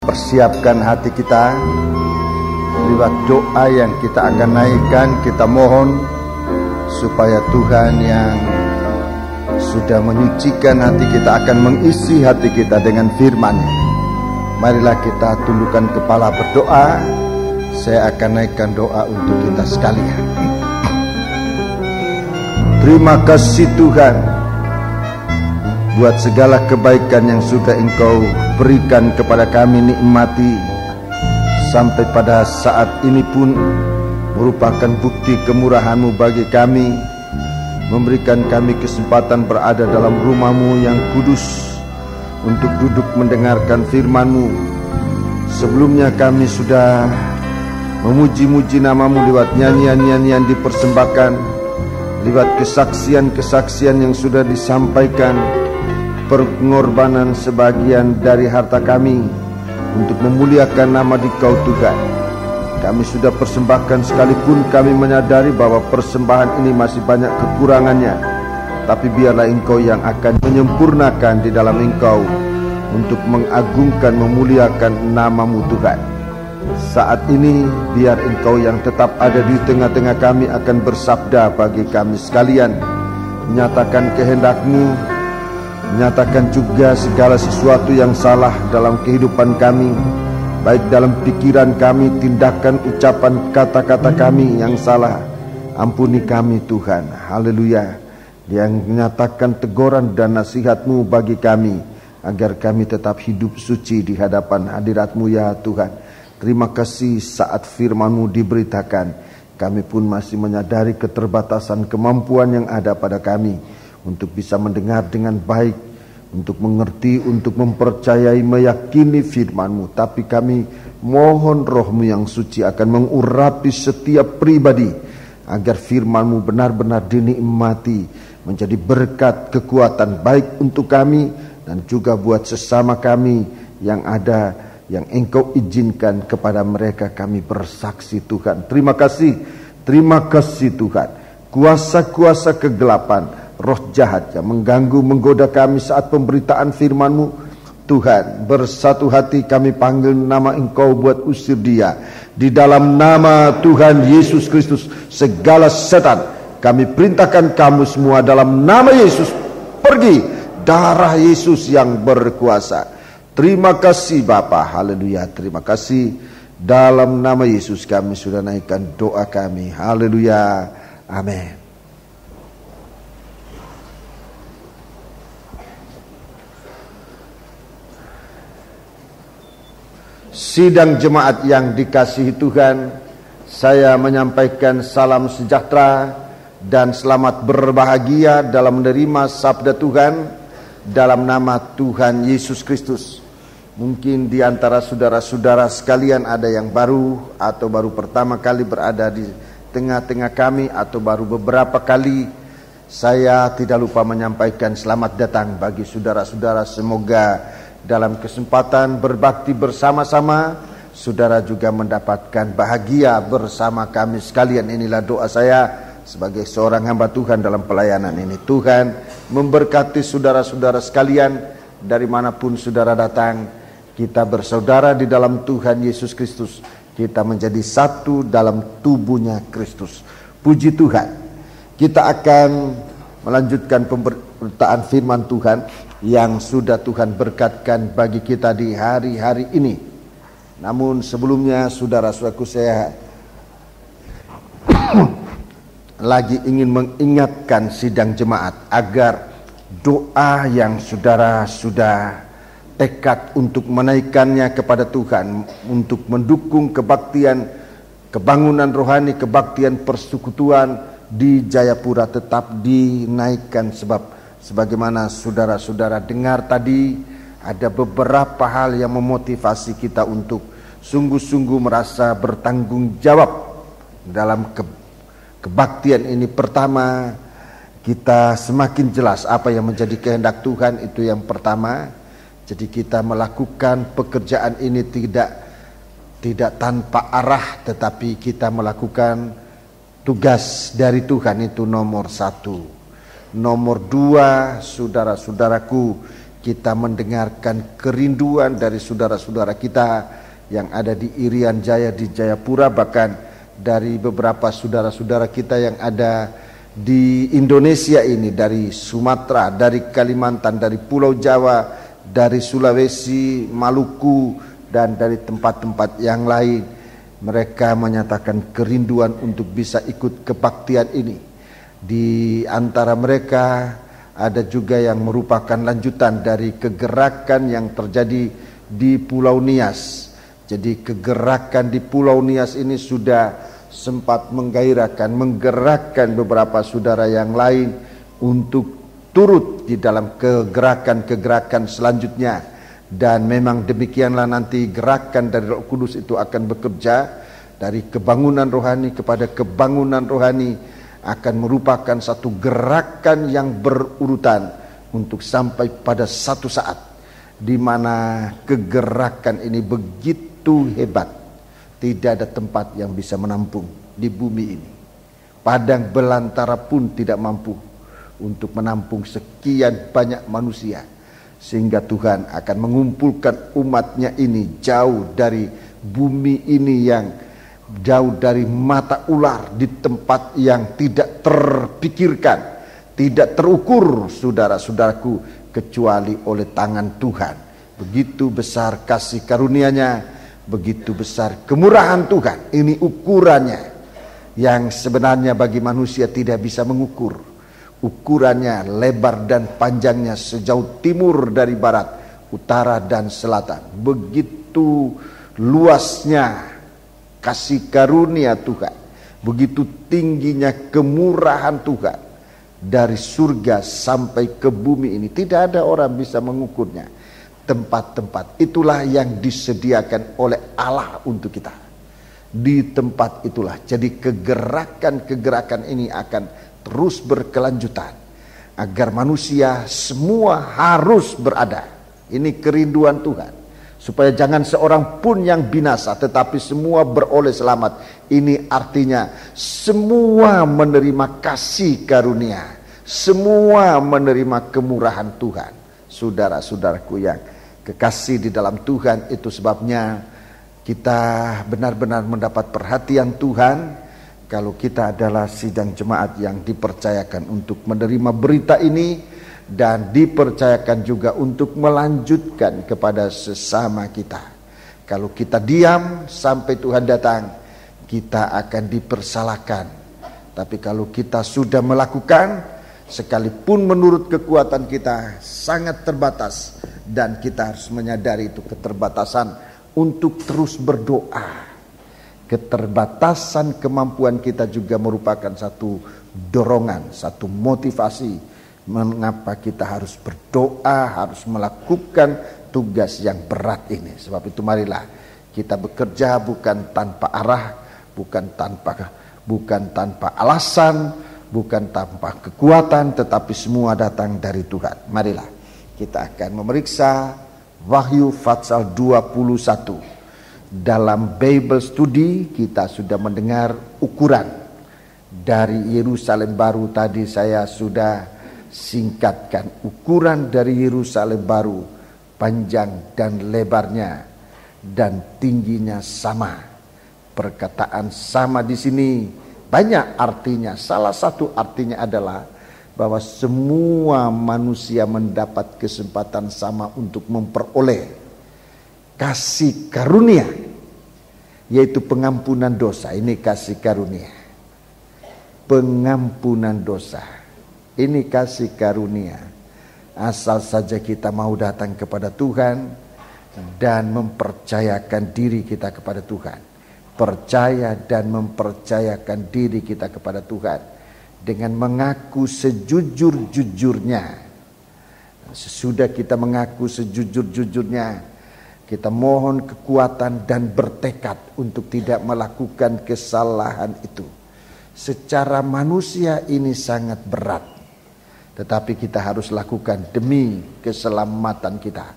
Persiapkan hati kita lewat doa yang kita akan naikkan. Kita mohon supaya Tuhan yang sudah menyucikan hati kita akan mengisi hati kita dengan firman-Nya. Marilah kita tundukkan kepala berdoa. Saya akan naikkan doa untuk kita sekalian. Terima kasih Tuhan buat segala kebaikan yang sudah Engkau berikan kepada kami, nikmati sampai pada saat ini pun merupakan bukti kemurahan-Mu bagi kami, memberikan kami kesempatan berada dalam rumah-Mu yang kudus untuk duduk mendengarkan firman-Mu. Sebelumnya kami sudah memuji-muji nama-Mu lewat nyanyian-nyanyian dipersembahkan, lewat kesaksian-kesaksian yang sudah disampaikan, pengorbanan sebagian dari harta kami untuk memuliakan nama Dikau Tuhan. Kami sudah persembahkan sekalipun kami menyadari bahwa persembahan ini masih banyak kekurangannya, tapi biarlah Engkau yang akan menyempurnakan di dalam Engkau untuk mengagungkan, memuliakan nama-Mu Tuhan. Saat ini biar Engkau yang tetap ada di tengah-tengah kami akan bersabda bagi kami sekalian, menyatakan kehendak-Mu, menyatakan juga segala sesuatu yang salah dalam kehidupan kami, baik dalam pikiran kami, tindakan, ucapan, kata-kata kami yang salah. Ampuni kami Tuhan. Haleluya. Yang menyatakan teguran dan nasihat-Mu bagi kami, agar kami tetap hidup suci di hadapan hadirat-Mu ya Tuhan. Terima kasih saat firman-Mu diberitakan, kami pun masih menyadari keterbatasan kemampuan yang ada pada kami untuk bisa mendengar dengan baik, untuk mengerti, untuk mempercayai, meyakini firman-Mu. Tapi kami mohon Roh-Mu yang suci akan mengurapi setiap pribadi, agar firman-Mu benar-benar dinikmati, menjadi berkat, kekuatan baik untuk kami dan juga buat sesama kami yang ada, yang Engkau izinkan kepada mereka kami bersaksi Tuhan. Terima kasih Tuhan. Kuasa-kuasa kegelapan, roh jahat yang mengganggu, menggoda kami saat pemberitaan firman-Mu, Tuhan, bersatu hati kami panggil nama Engkau buat usir dia. Di dalam nama Tuhan Yesus Kristus, segala setan kami perintahkan kamu semua dalam nama Yesus, pergi. Darah Yesus yang berkuasa. Terima kasih Bapa. Haleluya. Terima kasih. Dalam nama Yesus kami sudah naikkan doa kami. Haleluya. Amin. Sidang jemaat yang dikasihi Tuhan, saya menyampaikan salam sejahtera dan selamat berbahagia dalam menerima sabda Tuhan dalam nama Tuhan Yesus Kristus. Mungkin di antara saudara-saudara sekalian ada yang baru atau baru pertama kali berada di tengah-tengah kami, atau baru beberapa kali. Saya tidak lupa menyampaikan selamat datang bagi saudara-saudara. Semoga dalam kesempatan berbakti bersama-sama, saudara juga mendapatkan bahagia bersama kami sekalian. Inilah doa saya sebagai seorang hamba Tuhan dalam pelayanan ini. Tuhan memberkati saudara-saudara sekalian dari manapun saudara datang. Kita bersaudara di dalam Tuhan Yesus Kristus. Kita menjadi satu dalam tubuhnya Kristus. Puji Tuhan. Kita akan melanjutkan pemberitaan firman Tuhan yang sudah Tuhan berkatkan bagi kita di hari-hari ini. Namun sebelumnya saudara-saudaraku, saya lagi ingin mengingatkan sidang jemaat agar doa yang saudara sudah tekad untuk menaikkannya kepada Tuhan, untuk mendukung kebaktian, kebangunan rohani, kebaktian persekutuan di Jayapura tetap dinaikkan. Sebab sebagaimana saudara-saudara dengar tadi, ada beberapa hal yang memotivasi kita untuk sungguh-sungguh merasa bertanggung jawab dalam kebaktian ini. Pertama, kita semakin jelas apa yang menjadi kehendak Tuhan, itu yang pertama. Jadi kita melakukan pekerjaan ini tidak tanpa arah, tetapi kita melakukan tugas dari Tuhan, itu nomor satu. Nomor dua, saudara-saudaraku, kita mendengarkan kerinduan dari saudara-saudara kita yang ada di Irian Jaya, di Jayapura, bahkan dari beberapa saudara-saudara kita yang ada di Indonesia ini, dari Sumatera, dari Kalimantan, dari Pulau Jawa, dari Sulawesi, Maluku, dan dari tempat-tempat yang lain. Mereka menyatakan kerinduan untuk bisa ikut kebaktian ini. Di antara mereka ada juga yang merupakan lanjutan dari kegerakan yang terjadi di Pulau Nias. Jadi kegerakan di Pulau Nias ini sudah sempat menggerakkan beberapa saudara yang lain untuk turut di dalam kegerakan-kegerakan selanjutnya. Dan memang demikianlah nanti gerakan dari Roh Kudus itu akan bekerja dari kebangunan rohani kepada kebangunan rohani, akan merupakan satu gerakan yang berurutan untuk sampai pada satu saat di mana kegerakan ini begitu hebat, tidak ada tempat yang bisa menampung di bumi ini. Padang belantara pun tidak mampu untuk menampung sekian banyak manusia, sehingga Tuhan akan mengumpulkan umatnya ini jauh dari bumi ini yang jauh dari mata ular, di tempat yang tidak terpikirkan, tidak terukur, saudara-saudaraku, kecuali oleh tangan Tuhan. Begitu besar kasih karunia-Nya, begitu besar kemurahan Tuhan. Ini ukurannya yang sebenarnya bagi manusia tidak bisa mengukur. Ukurannya lebar dan panjangnya sejauh timur dari barat, utara dan selatan. Begitu luasnya kasih karunia Tuhan, begitu tingginya kemurahan Tuhan dari surga sampai ke bumi ini. Tidak ada orang bisa mengukurnya. Tempat-tempat itulah yang disediakan oleh Allah untuk kita. Di tempat itulah. Jadi kegerakan-kegerakan ini akan terus berkelanjutan agar manusia semua harus berada. Ini kerinduan Tuhan, supaya jangan seorang pun yang binasa, tetapi semua beroleh selamat. Ini artinya semua menerima kasih karunia, semua menerima kemurahan Tuhan. Saudara-saudaraku yang kekasih di dalam Tuhan, itu sebabnya kita benar-benar mendapat perhatian Tuhan kalau kita adalah sidang jemaat yang dipercayakan untuk menerima berita ini, dan dipercayakan juga untuk melanjutkan kepada sesama kita. Kalau kita diam sampai Tuhan datang, kita akan dipersalahkan. Tapi kalau kita sudah melakukan, sekalipun menurut kekuatan kita sangat terbatas, dan kita harus menyadari itu keterbatasan untuk terus berdoa. Keterbatasan kemampuan kita juga merupakan satu dorongan, satu motivasi mengapa kita harus berdoa, harus melakukan tugas yang berat ini. Sebab itu marilah kita bekerja bukan tanpa arah, bukan tanpa alasan, bukan tanpa kekuatan, tetapi semua datang dari Tuhan. Marilah kita akan memeriksa Wahyu pasal 21. Dalam Bible Study kita sudah mendengar ukuran dari Yerusalem baru. Tadi saya sudah singkatkan ukuran dari Yerusalem baru, panjang dan lebarnya dan tingginya sama. Perkataan sama di sini banyak artinya. Salah satu artinya adalah bahwa semua manusia mendapat kesempatan sama untuk memperoleh kasih karunia, yaitu pengampunan dosa. Ini kasih karunia, pengampunan dosa. Ini kasih karunia. Asal saja kita mau datang kepada Tuhan dan mempercayakan diri kita kepada Tuhan. Percaya dan mempercayakan diri kita kepada Tuhan dengan mengaku sejujur-jujurnya. Sesudah kita mengaku sejujur-jujurnya, kita mohon kekuatan dan bertekad untuk tidak melakukan kesalahan itu. Secara manusia ini sangat berat, tetapi kita harus lakukan demi keselamatan kita,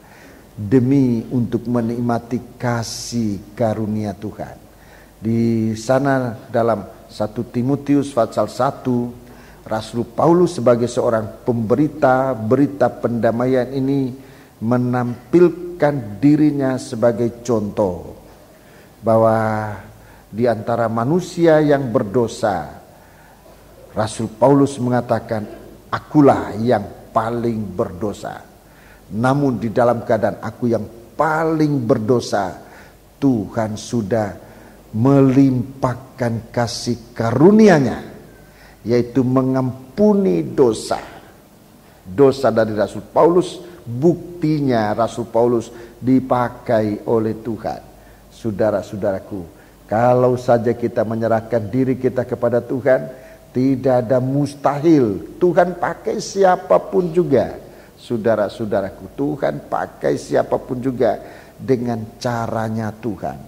demi untuk menikmati kasih karunia Tuhan. Di sana dalam 1 Timotius pasal 1, Rasul Paulus sebagai seorang pemberita berita pendamaian ini menampilkan dirinya sebagai contoh bahwa di antara manusia yang berdosa, Rasul Paulus mengatakan, akulah yang paling berdosa. Namun di dalam keadaan aku yang paling berdosa, Tuhan sudah melimpahkan kasih karunia-Nya, yaitu mengampuni dosa. Dosa dari Rasul Paulus, buktinya Rasul Paulus dipakai oleh Tuhan. Saudara-saudaraku, kalau saja kita menyerahkan diri kita kepada Tuhan, tidak ada mustahil. Tuhan pakai siapapun juga. Saudara-saudaraku, Tuhan pakai siapapun juga dengan caranya Tuhan.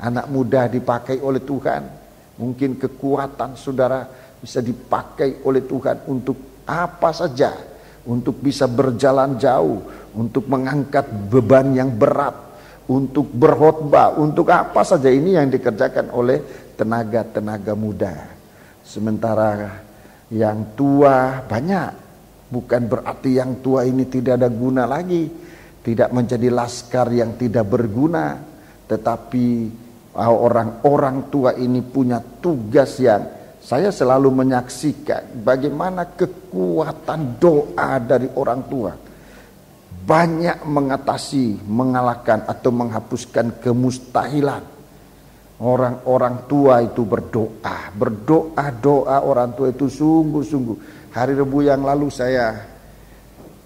Anak muda dipakai oleh Tuhan. Mungkin kekuatan saudara bisa dipakai oleh Tuhan untuk apa saja. Untuk bisa berjalan jauh, untuk mengangkat beban yang berat, untuk berkhotbah, untuk apa saja. Ini yang dikerjakan oleh tenaga-tenaga muda. Sementara yang tua banyak. Bukan berarti yang tua ini tidak ada guna lagi, tidak menjadi laskar yang tidak berguna. Tetapi orang-orang tua ini punya tugas yang saya selalu menyaksikan bagaimana kekuatan doa dari orang tua banyak mengatasi, mengalahkan atau menghapuskan kemustahilan. Orang-orang tua itu berdoa orang tua itu sungguh-sungguh. Hari Rabu yang lalu saya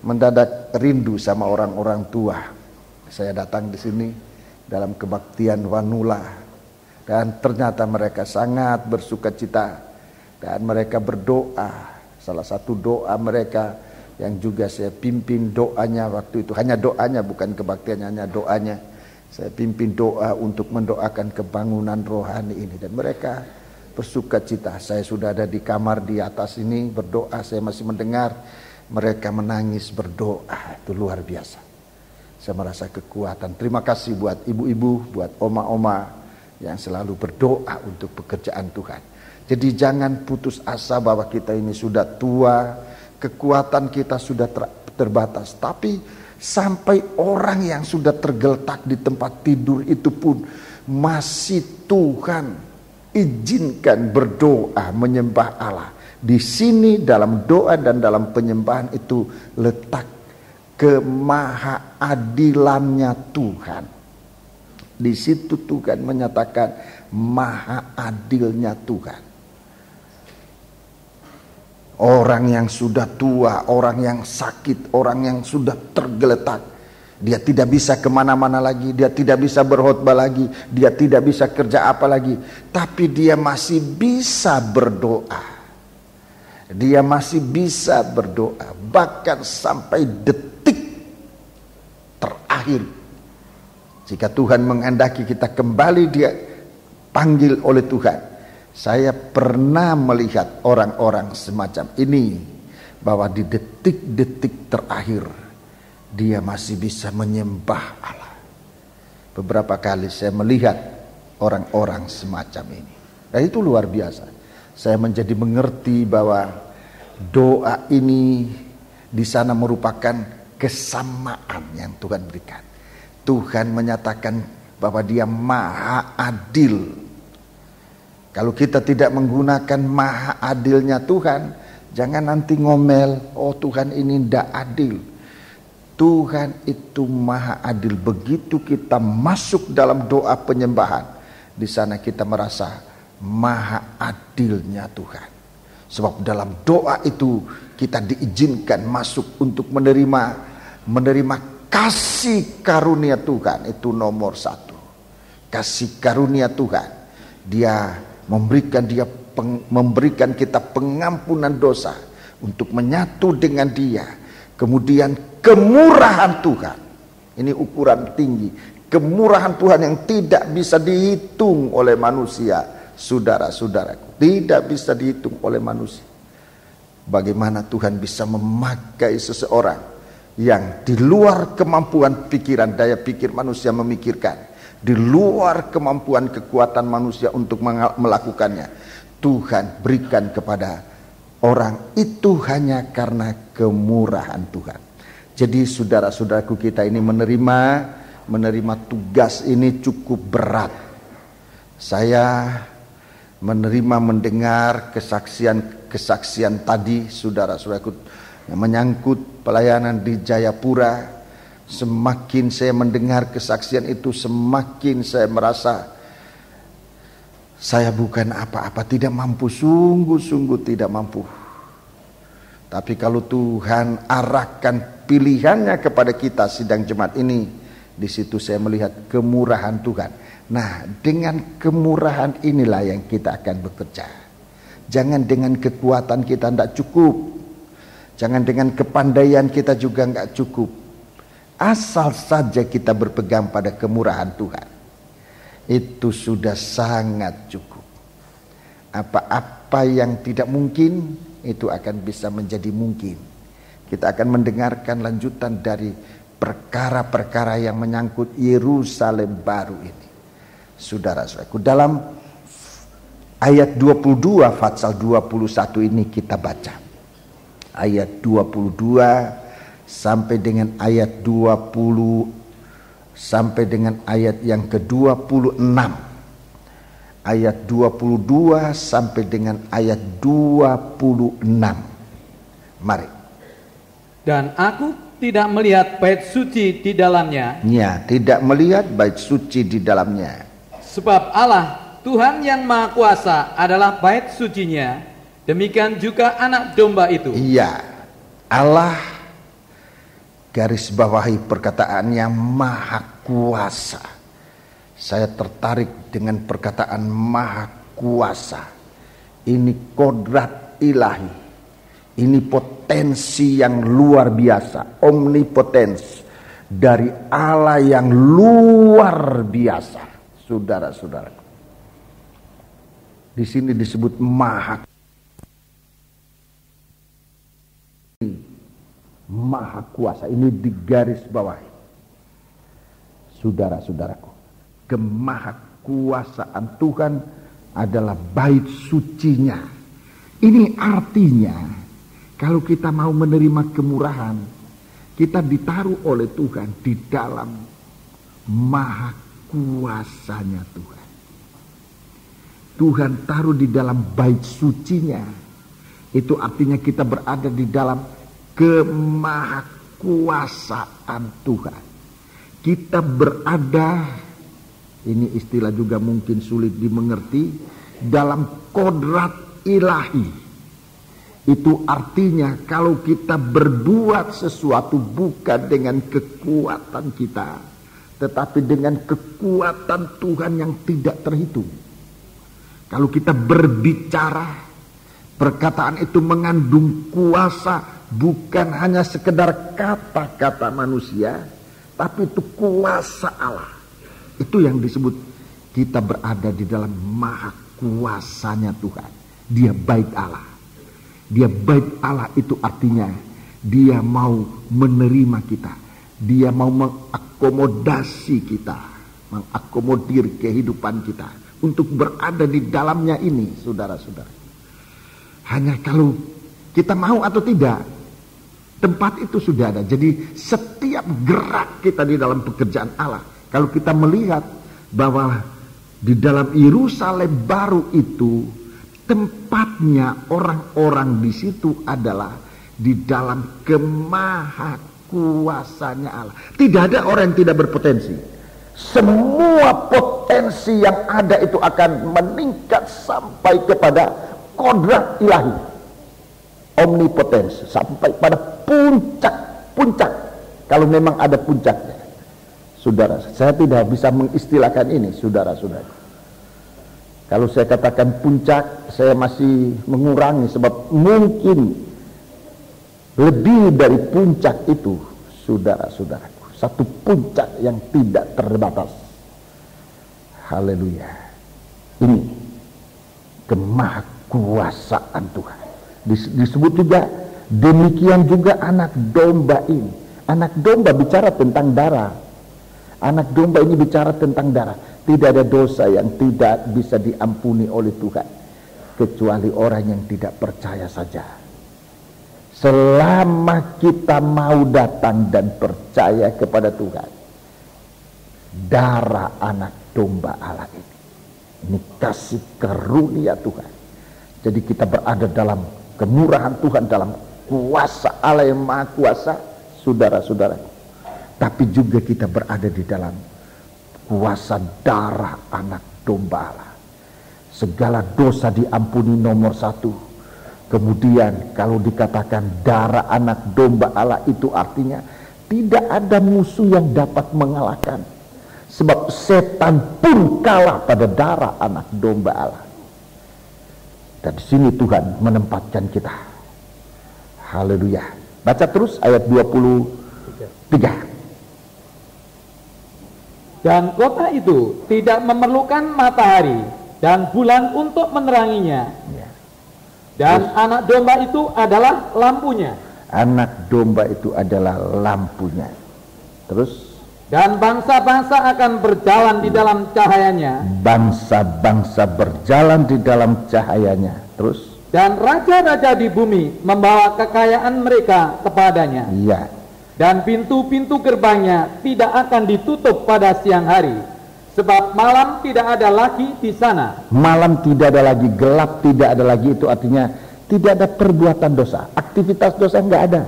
mendadak rindu sama orang-orang tua. Saya datang di sini dalam kebaktian Wanula, dan ternyata mereka sangat bersukacita dan mereka berdoa. Salah satu doa mereka yang juga saya pimpin doanya waktu itu, hanya doanya bukan kebaktiannya, hanya doanya. Saya pimpin doa untuk mendoakan kebangunan rohani ini, dan mereka bersukacita. Saya sudah ada di kamar di atas ini berdoa, saya masih mendengar mereka menangis berdoa. Itu luar biasa. Saya merasa kekuatan. Terima kasih buat ibu-ibu, buat oma-oma yang selalu berdoa untuk pekerjaan Tuhan. Jadi jangan putus asa bahwa kita ini sudah tua, kekuatan kita sudah terbatas. Tapi sampai orang yang sudah tergeletak di tempat tidur itu pun masih Tuhan izinkan berdoa menyembah Allah. Di sini dalam doa dan dalam penyembahan itu letak kemahaadilannya Tuhan. Di situ Tuhan menyatakan maha adilnya Tuhan. Orang yang sudah tua, orang yang sakit, orang yang sudah tergeletak, dia tidak bisa kemana-mana lagi, dia tidak bisa berkhotbah lagi, dia tidak bisa kerja apa lagi, tapi dia masih bisa berdoa. Dia masih bisa berdoa, bahkan sampai detik terakhir. Jika Tuhan menghendaki kita kembali, dia panggil oleh Tuhan. Saya pernah melihat orang-orang semacam ini, bahwa di detik-detik terakhir dia masih bisa menyembah Allah. Beberapa kali saya melihat orang-orang semacam ini, dan itu luar biasa. Saya menjadi mengerti bahwa doa ini di sana merupakan kesamaan yang Tuhan berikan. Tuhan menyatakan bahwa Dia maha adil. Kalau kita tidak menggunakan maha adilnya Tuhan, jangan nanti ngomel, oh Tuhan ini tidak adil. Tuhan itu maha adil. Begitu kita masuk dalam doa penyembahan, di sana kita merasa maha adilnya Tuhan. Sebab dalam doa itu kita diizinkan masuk untuk menerima kasih karunia Tuhan. Itu nomor satu. Kasih karunia Tuhan. Dia memberikan kita pengampunan dosa untuk menyatu dengan Dia. Kemudian kemurahan Tuhan, ini ukuran tinggi. Kemurahan Tuhan yang tidak bisa dihitung oleh manusia, saudara-saudaraku, tidak bisa dihitung oleh manusia. Bagaimana Tuhan bisa memakai seseorang yang di luar kemampuan pikiran, daya pikir manusia memikirkan, di luar kemampuan kekuatan manusia untuk melakukannya. Tuhan berikan kepada orang itu hanya karena kemurahan Tuhan. Jadi saudara-saudaraku, kita ini menerima tugas ini cukup berat. Saya mendengar kesaksian tadi saudara-saudaraku yang menyangkut pelayanan di Jayapura. Semakin saya mendengar kesaksian itu, semakin saya merasa saya bukan apa-apa, tidak mampu, sungguh-sungguh tidak mampu. Tapi kalau Tuhan arahkan pilihannya kepada kita sidang jemaat ini, di situ saya melihat kemurahan Tuhan. Nah, dengan kemurahan inilah yang kita akan bekerja. Jangan dengan kekuatan kita tidak cukup. Jangan dengan kepandaian kita juga tidak cukup. Asal saja kita berpegang pada kemurahan Tuhan, itu sudah sangat cukup. Apa-apa yang tidak mungkin, itu akan bisa menjadi mungkin. Kita akan mendengarkan lanjutan dari perkara-perkara yang menyangkut Yerusalem baru ini. Saudara-saudaraku, dalam ayat 22 Fatsal 21 ini kita baca. Ayat 22 sampai dengan ayat 20 sampai dengan ayat yang ke-26. Ayat 22 sampai dengan ayat 26. Mari. Dan aku tidak melihat bait suci di dalamnya. Ya, tidak melihat bait suci di dalamnya. Sebab Allah Tuhan yang Maha Kuasa adalah bait sucinya. Demikian juga anak domba itu. Iya, Allah, garis bawahi perkataannya, Maha Kuasa. Saya tertarik dengan perkataan Maha Kuasa. Ini kodrat ilahi. Ini potensi yang luar biasa, omnipotens dari Allah yang luar biasa, saudara-saudaraku. Di sini disebut Maha Kuasa. Ini di garis bawahi, saudara-saudaraku. Kemahakuasaan Tuhan adalah bait sucinya. Ini artinya, kalau kita mau menerima kemurahan, kita ditaruh oleh Tuhan di dalam maha kuasanya Tuhan. Tuhan taruh di dalam bait sucinya. Itu artinya kita berada di dalam kemahakuasaan Tuhan. Kita berada, ini istilah juga mungkin sulit dimengerti, dalam kodrat ilahi. Itu artinya kalau kita berbuat sesuatu bukan dengan kekuatan kita, tetapi dengan kekuatan Tuhan yang tidak terhitung. Kalau kita berbicara, perkataan itu mengandung kuasa, bukan hanya sekedar kata-kata manusia, tapi itu kuasa Allah. Itu yang disebut kita berada di dalam maha kuasanya Tuhan. Dia baik Allah. Dia baik Allah itu artinya dia mau menerima kita. Dia mau mengakomodasi kita, mengakomodir kehidupan kita untuk berada di dalamnya ini, saudara-saudara. Hanya kalau kita mau atau tidak, tempat itu sudah ada. Jadi setiap gerak kita di dalam pekerjaan Allah, kalau kita melihat bahwa di dalam Yerusalem baru itu, tempatnya orang-orang di situ adalah di dalam kemahakuasanya Allah. Tidak ada orang yang tidak berpotensi. Semua potensi yang ada itu akan meningkat sampai kepada kodrat ilahi, omnipotens, sampai pada puncak. Kalau memang ada puncaknya, saudara, saya tidak bisa mengistilahkan ini, saudara-saudara. Kalau saya katakan puncak, saya masih mengurangi, sebab mungkin lebih dari puncak itu, saudara-saudaraku, satu puncak yang tidak terbatas. Haleluya. Ini kemahakuasaan Tuhan. Disebut juga, demikian juga anak domba ini. Anak domba bicara tentang darah. Anak domba ini bicara tentang darah. Tidak ada dosa yang tidak bisa diampuni oleh Tuhan, kecuali orang yang tidak percaya saja. selama kita mau datang dan percaya kepada Tuhan, darah anak domba Allah ini kasih karunia Tuhan. Jadi kita berada dalam kemurahan Tuhan, dalam kuasa Allah yang maha kuasa, saudara-saudaraku. Tapi juga kita berada di dalam kuasa darah anak domba Allah. Segala dosa diampuni, nomor 1. Kemudian kalau dikatakan darah anak domba Allah, itu artinya tidak ada musuh yang dapat mengalahkan. Sebab setan pun kalah pada darah anak domba Allah. Dan di sini Tuhan menempatkan kita. Haleluya. Baca terus ayat 23. Dan kota itu tidak memerlukan matahari dan bulan untuk meneranginya. Ya. Dan anak domba itu adalah lampunya. Anak domba itu adalah lampunya. Terus? Dan bangsa-bangsa akan berjalan di dalam cahayanya. Bangsa-bangsa berjalan di dalam cahayanya. Terus? Dan raja-raja di bumi membawa kekayaan mereka kepadanya. Iya. Dan pintu-pintu gerbangnya tidak akan ditutup pada siang hari, sebab malam tidak ada lagi di sana. Malam tidak ada lagi, gelap tidak ada lagi, itu artinya tidak ada perbuatan dosa. Aktivitas dosa nggak ada.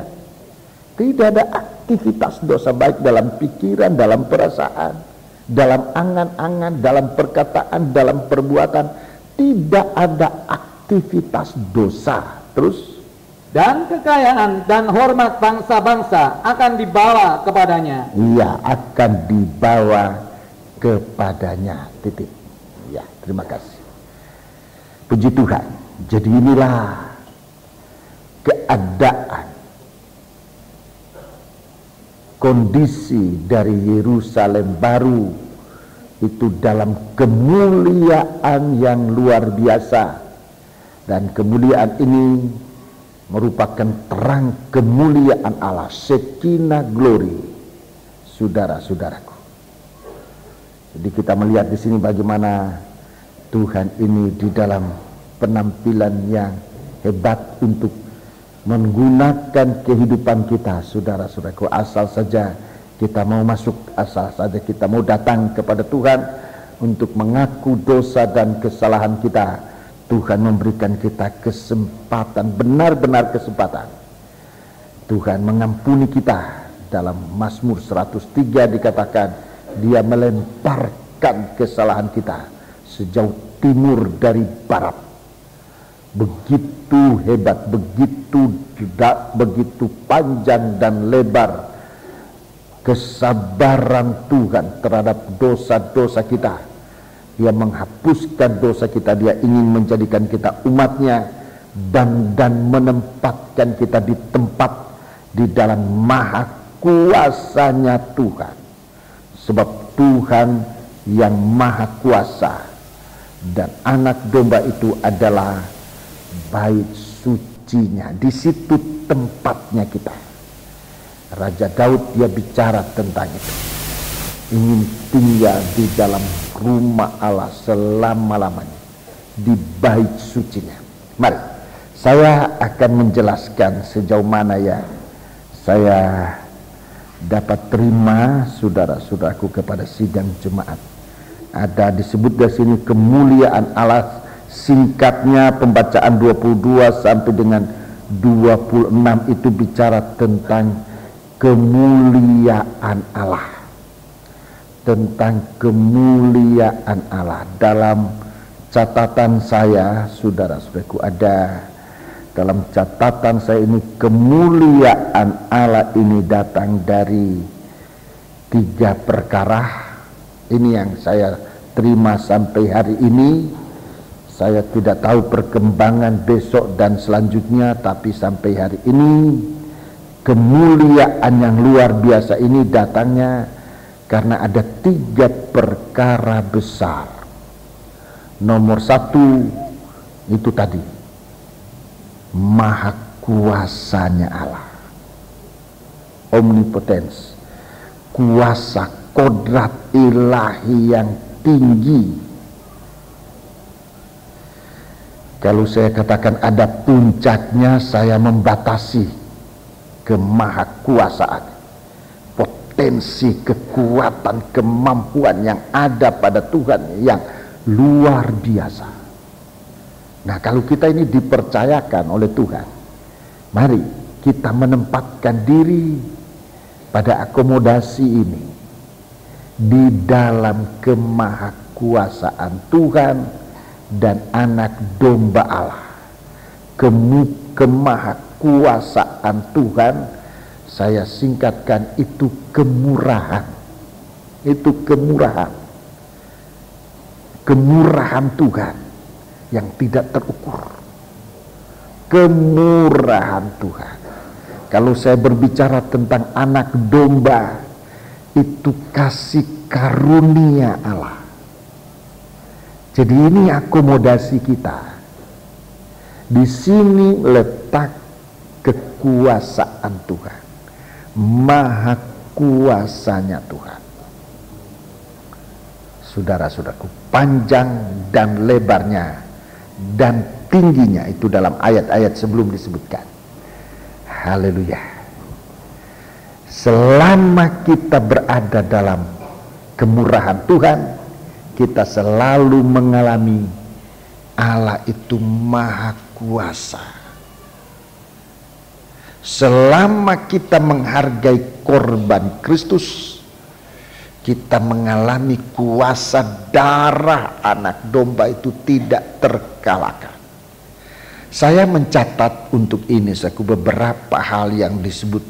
Tidak ada aktivitas dosa, baik dalam pikiran, dalam perasaan, dalam angan-angan, dalam perkataan, dalam perbuatan. Tidak ada aktivitas dosa. Terus? Dan kekayaan dan hormat bangsa-bangsa akan dibawa kepadanya. Iya, akan dibawa kepadanya. Titik. Ya, terima kasih. Puji Tuhan. Jadi inilah keadaan, kondisi dari Yerusalem baru itu dalam kemuliaan yang luar biasa. Dan kemuliaan ini merupakan terang kemuliaan Allah, Shekinah glory, saudara-saudaraku. Jadi kita melihat di sini bagaimana Tuhan ini di dalam penampilan yang hebat untuk menggunakan kehidupan kita, saudara-saudaraku. Asal saja kita mau masuk, asal saja kita mau datang kepada Tuhan untuk mengaku dosa dan kesalahan kita, Tuhan memberikan kita kesempatan, benar-benar kesempatan. Tuhan mengampuni kita. Dalam Mazmur 103 dikatakan, Dia melemparkan kesalahan kita sejauh timur dari barat. Begitu hebat, begitu panjang dan lebar kesabaran Tuhan terhadap dosa-dosa kita. Dia menghapuskan dosa kita, Dia ingin menjadikan kita umatnya, dan menempatkan kita di tempat di dalam maha kuasanya Tuhan. Sebab Tuhan yang maha kuasa, dan anak domba itu adalah bait sucinya. Di situ tempatnya kita. Raja Daud dia bicara tentang itu. Ingin tinggal di dalam rumah Allah selama-lamanya, di bait sucinya. Mari, saya akan menjelaskan sejauh mana ya saya dapat terima saudara-saudaraku kepada sidang jemaat. Ada disebut di sini kemuliaan Allah, singkatnya pembacaan 22 sampai dengan 26 itu bicara tentang kemuliaan Allah. Tentang kemuliaan Allah. Dalam catatan saya, saudara-saudaraku, ada dalam catatan saya ini, kemuliaan Allah ini datang dari 3 perkara. Ini yang saya terima sampai hari ini. Saya tidak tahu perkembangan besok dan selanjutnya, tapi sampai hari ini kemuliaan yang luar biasa ini datangnya karena ada 3 perkara besar. Nomor 1 itu tadi, maha kuasanya Allah, omnipotence, kuasa kodrat ilahi yang tinggi. Kalau saya katakan ada puncaknya, saya membatasi. kemahakuasaan, potensi, kekuatan, kemampuan yang ada pada Tuhan yang luar biasa. Nah, kalau kita ini dipercayakan oleh Tuhan, mari kita menempatkan diri pada akomodasi ini di dalam kemahakuasaan Tuhan dan anak domba Allah. Kemahakuasaan Tuhan, saya singkatkan, itu kemurahan. Itu kemurahan. Kemurahan Tuhan yang tidak terukur. Kemurahan Tuhan. Kalau saya berbicara tentang anak domba, itu kasih karunia Allah. Jadi ini akomodasi kita. Di sini letak kekuasaan Tuhan, maha kuasanya Tuhan. Saudara-saudaraku, panjang dan lebarnya dan tingginya itu dalam ayat-ayat sebelum disebutkan. Haleluya. Selama kita berada dalam kemurahan Tuhan, kita selalu mengalami Allah itu maha kuasa. Selama kita menghargai korban Kristus, kita mengalami kuasa darah anak domba itu tidak terkalahkan. Saya mencatat untuk ini beberapa hal yang disebut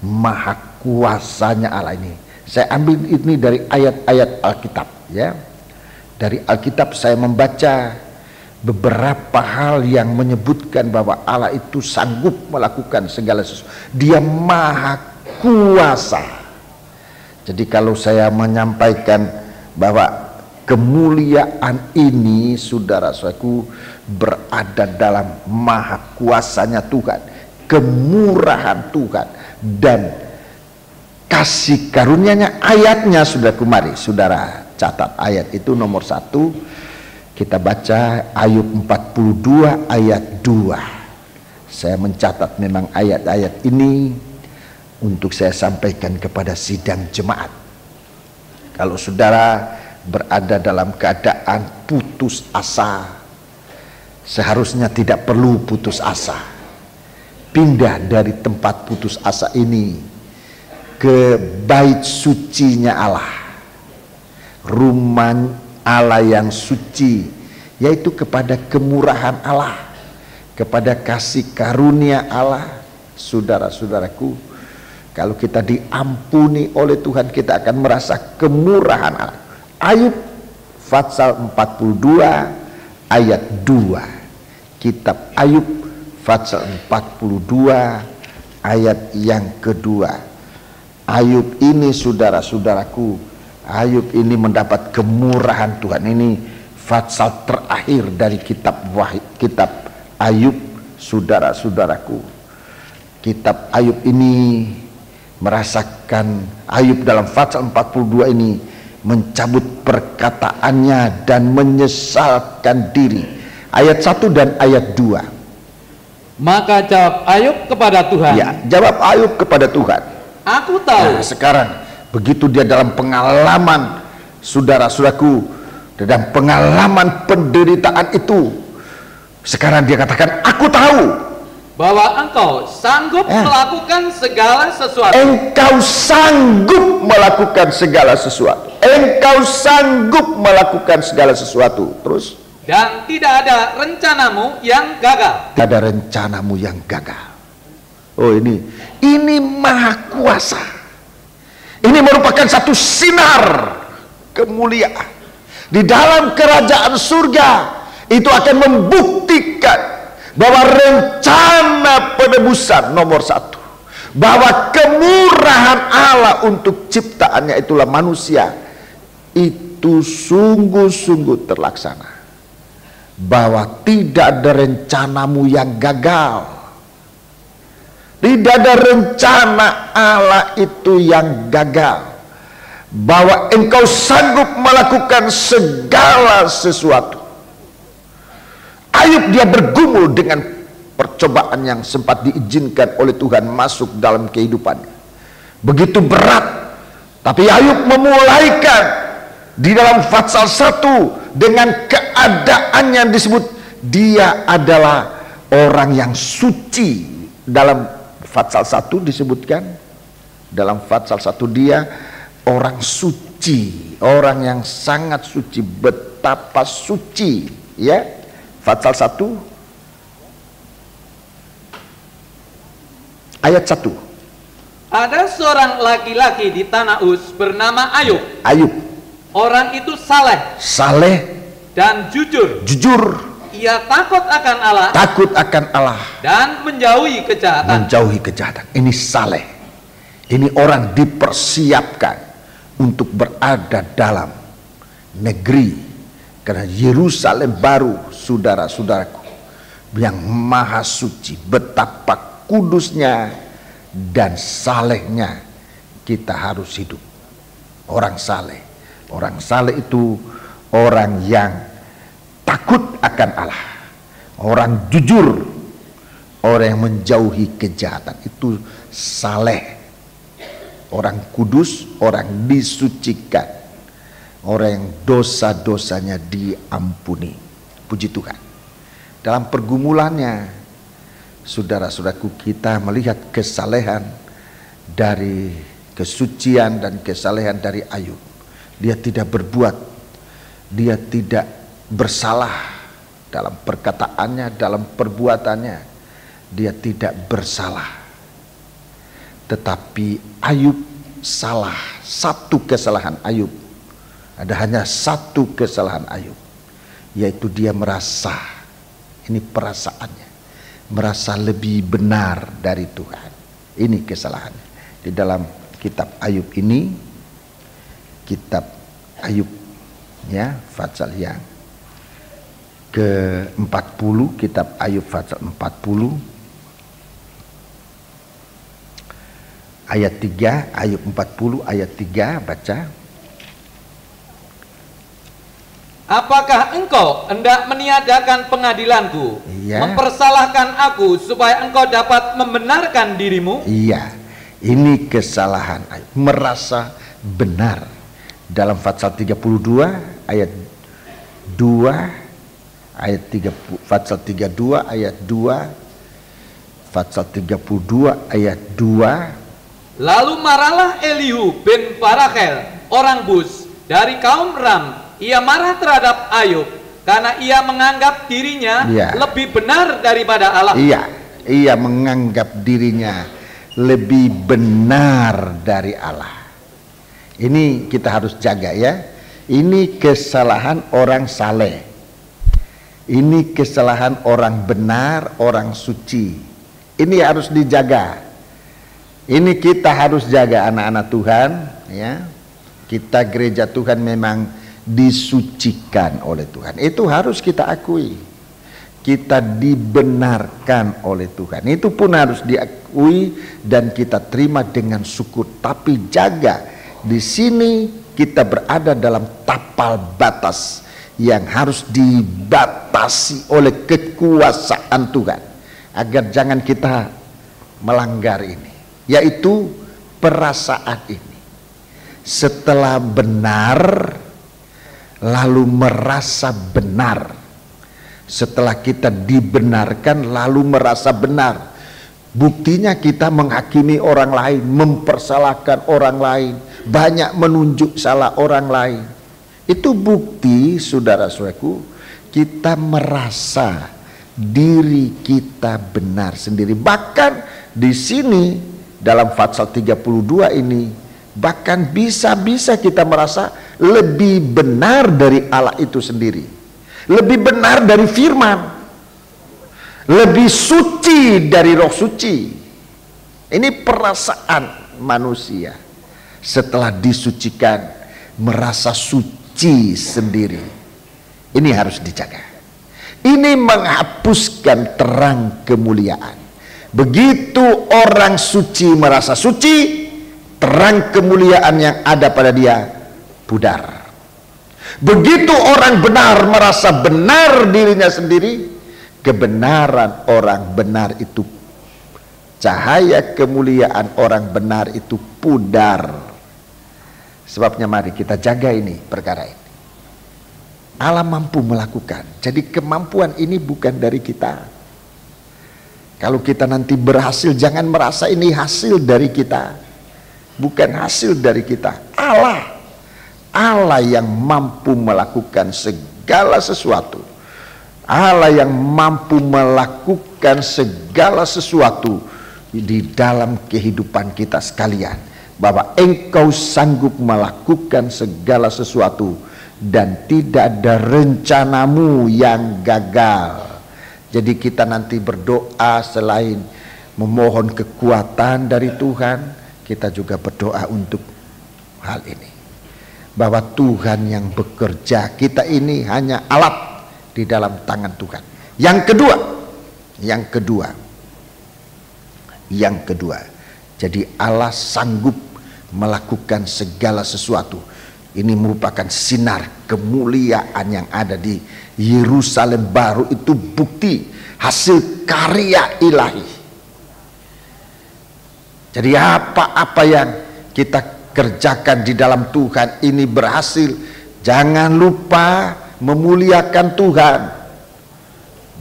maha kuasanya Allah ini. Saya ambil ini dari ayat-ayat Alkitab, ya. Dari Alkitab saya membaca beberapa hal yang menyebutkan bahwa Allah itu sanggup melakukan segala sesuatu. Dia maha kuasa. Jadi kalau saya menyampaikan bahwa kemuliaan ini, saudara-saudaraku, berada dalam maha kuasanya Tuhan, kemurahan Tuhan, dan kasih karunia-Nya, ayatnya saudaraku, mari saudara catat ayat itu nomor 1. Kita baca Ayub 42 ayat 2. Saya mencatat memang ayat-ayat ini untuk saya sampaikan kepada sidang jemaat. Kalau saudara berada dalam keadaan putus asa, seharusnya tidak perlu putus asa. Pindah dari tempat putus asa ini ke bait sucinya Allah, rumah Allah yang suci, yaitu kepada kemurahan Allah, kepada kasih karunia Allah. Saudara-saudaraku, kalau kita diampuni oleh Tuhan, kita akan merasa kemurahan Allah. Ayub pasal 42 ayat 2. Kitab Ayub pasal 42 ayat yang kedua. Ayub ini, saudara-saudaraku, Ayub ini mendapat kemurahan Tuhan. Ini pasal terakhir dari kitab Ayub, saudara-saudaraku. Kitab Ayub ini merasakan, Ayub dalam pasal 42 ini mencabut perkataannya dan menyesalkan diri. Ayat 1 dan ayat 2. Maka jawab Ayub kepada Tuhan. Ya, jawab Ayub kepada Tuhan. Aku tahu. Nah, sekarang begitu dia dalam pengalaman, saudara-saudaraku, dalam pengalaman penderitaan itu, sekarang dia katakan, aku tahu bahwa engkau sanggup melakukan segala sesuatu. Engkau sanggup melakukan segala sesuatu. Engkau sanggup melakukan segala sesuatu. Terus, dan tidak ada rencanamu yang gagal. tidak ada rencanamu yang gagal. Oh, ini maha kuasa. Ini merupakan satu sinar kemuliaan di dalam kerajaan surga. Itu akan membuktikan bahwa rencana penebusan nomor 1, bahwa kemurahan Allah untuk ciptaannya, itulah manusia, itu sungguh-sungguh terlaksana. Bahwa tidak ada rencanamu yang gagal. Tidak ada rencana Allah itu yang gagal. Bahwa engkau sanggup melakukan segala sesuatu. Ayub dia bergumul dengan percobaan yang sempat diizinkan oleh Tuhan masuk dalam kehidupannya. Begitu berat, tapi Ayub memulaikan di dalam Fatsal 1 dengan keadaan yang disebut dia adalah orang yang suci. Dalam Fatsal 1 disebutkan, dalam Fatsal 1 dia orang suci, orang yang sangat suci, betapa suci, ya. Fatsal 1 ayat 1. Ada seorang laki-laki di tanah Uz bernama Ayub. Ayub. Orang itu saleh. Saleh dan jujur. Jujur. Ia takut akan Allah. Takut akan Allah. Dan menjauhi kejahatan. Menjauhi kejahatan. Ini saleh. Ini orang dipersiapkan untuk berada dalam negeri. Karena Yerusalem baru, saudara-saudaraku, yang maha suci, betapa kudusnya dan salehnya kita harus hidup. Orang saleh itu orang yang takut akan Allah, orang jujur, orang yang menjauhi kejahatan, itu saleh. Orang kudus, orang disucikan, orang yang dosa-dosanya diampuni. Puji Tuhan. Dalam pergumulannya, saudara-saudaraku, kita melihat kesalehan dari kesucian dan kesalehan dari Ayub. Dia tidak berbuat, dia tidak bersalah dalam perkataannya, dalam perbuatannya, dia tidak bersalah. Tetapi Ayub salah, satu kesalahan Ayub, ada hanya satu kesalahan Ayub, yaitu dia merasa, ini perasaannya, merasa lebih benar dari Tuhan. Ini kesalahannya. Di dalam kitab Ayub ini, kitab Ayub, ya, Fatsal yang ke-40, kitab Ayub Fatsal 40 ayat 3, Ayub 40 ayat 3, baca. Apakah engkau hendak meniadakan pengadilanku, mempersalahkan aku supaya engkau dapat membenarkan dirimu? Iya, ini kesalahan Ayub, merasa benar. Dalam Fatsal 32 ayat 2, ayat 3, Fatsal 32 ayat 2, Fatsal 32 ayat 2. Lalu marahlah Elihu bin Barachel orang Bus dari kaum Ram. Ia marah terhadap Ayub karena ia menganggap dirinya lebih benar daripada Allah. Iya, ia menganggap dirinya lebih benar dari Allah. Ini kita harus jaga, ya. Ini kesalahan orang saleh. Ini kesalahan orang benar, orang suci. Ini harus dijaga. Ini kita harus jaga, anak-anak Tuhan, ya. Kita gereja Tuhan memang disucikan oleh Tuhan. Itu harus kita akui. Kita dibenarkan oleh Tuhan. Itu pun harus diakui dan kita terima dengan syukur. Tapi jaga, di sini kita berada dalam tapal batas yang harus dibatasi oleh kekuasaan Tuhan, agar jangan kita melanggar ini, yaitu perasaan ini. Setelah benar lalu merasa benar, setelah kita dibenarkan lalu merasa benar, buktinya kita menghakimi orang lain, mempersalahkan orang lain, banyak menunjuk salah orang lain. Itu bukti, saudara-saudaraku, kita merasa diri kita benar sendiri. Bahkan di sini dalam Fatsal 32 ini, bahkan bisa-bisa kita merasa lebih benar dari Allah itu sendiri, lebih benar dari firman, lebih suci dari Roh Suci. Ini perasaan manusia setelah disucikan, merasa suci sendiri. Ini harus dijaga. Ini menghapuskan terang kemuliaan. Begitu orang suci merasa suci, terang kemuliaan yang ada pada dia pudar. Begitu orang benar merasa benar dirinya sendiri, kebenaran orang benar itu, cahaya kemuliaan orang benar itu pudar. Sebabnya mari kita jaga ini perkara ini. Allah mampu melakukan. Jadi kemampuan ini bukan dari kita. Kalau kita nanti berhasil, jangan merasa ini hasil dari kita. Bukan hasil dari kita. Allah yang mampu melakukan segala sesuatu. Allah yang mampu melakukan segala sesuatu di dalam kehidupan kita sekalian. Bahwa engkau sanggup melakukan segala sesuatu dan tidak ada rencanamu yang gagal. Jadi kita nanti berdoa, selain memohon kekuatan dari Tuhan, kita juga berdoa untuk hal ini, bahwa Tuhan yang bekerja, kita ini hanya alat di dalam tangan Tuhan. Yang kedua, jadi Allah sanggup melakukan segala sesuatu. Ini merupakan sinar kemuliaan yang ada di Yerusalem baru, itu bukti hasil karya ilahi. Jadi apa-apa yang kita kerjakan di dalam Tuhan ini berhasil. Jangan lupa memuliakan Tuhan.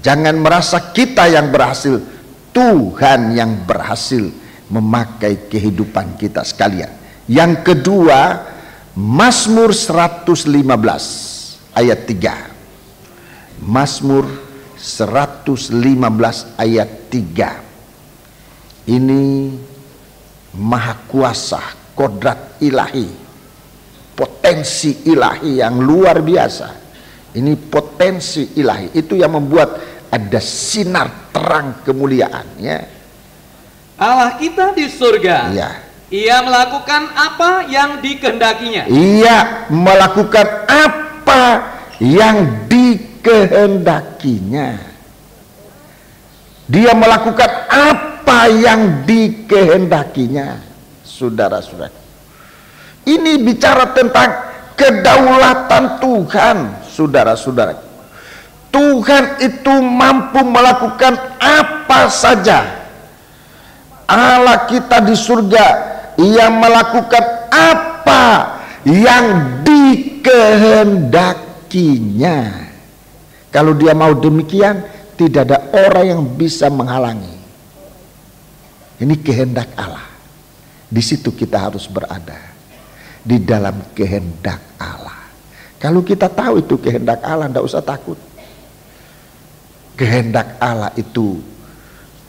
Jangan merasa kita yang berhasil, Tuhan yang berhasil memakai kehidupan kita sekalian. Yang kedua, Mazmur 115 ayat 3. Mazmur 115 ayat 3. Ini maha kuasa, kodrat ilahi, potensi ilahi yang luar biasa. Ini potensi ilahi, itu yang membuat ada sinar terang kemuliaan, ya. Allah kita di surga, ya. Ia melakukan apa yang dikehendakinya. Ia melakukan apa yang dikehendakinya. Dia melakukan apa yang dikehendakinya. Saudara-saudara, ini bicara tentang kedaulatan Tuhan. Saudara-saudara, Tuhan itu mampu melakukan apa saja. Allah kita di surga, Ia melakukan apa yang dikehendakinya. Kalau Dia mau demikian, tidak ada orang yang bisa menghalangi. Ini kehendak Allah. Di situ kita harus berada, di dalam kehendak Allah. Kalau kita tahu itu kehendak Allah, tidak usah takut. Kehendak Allah itu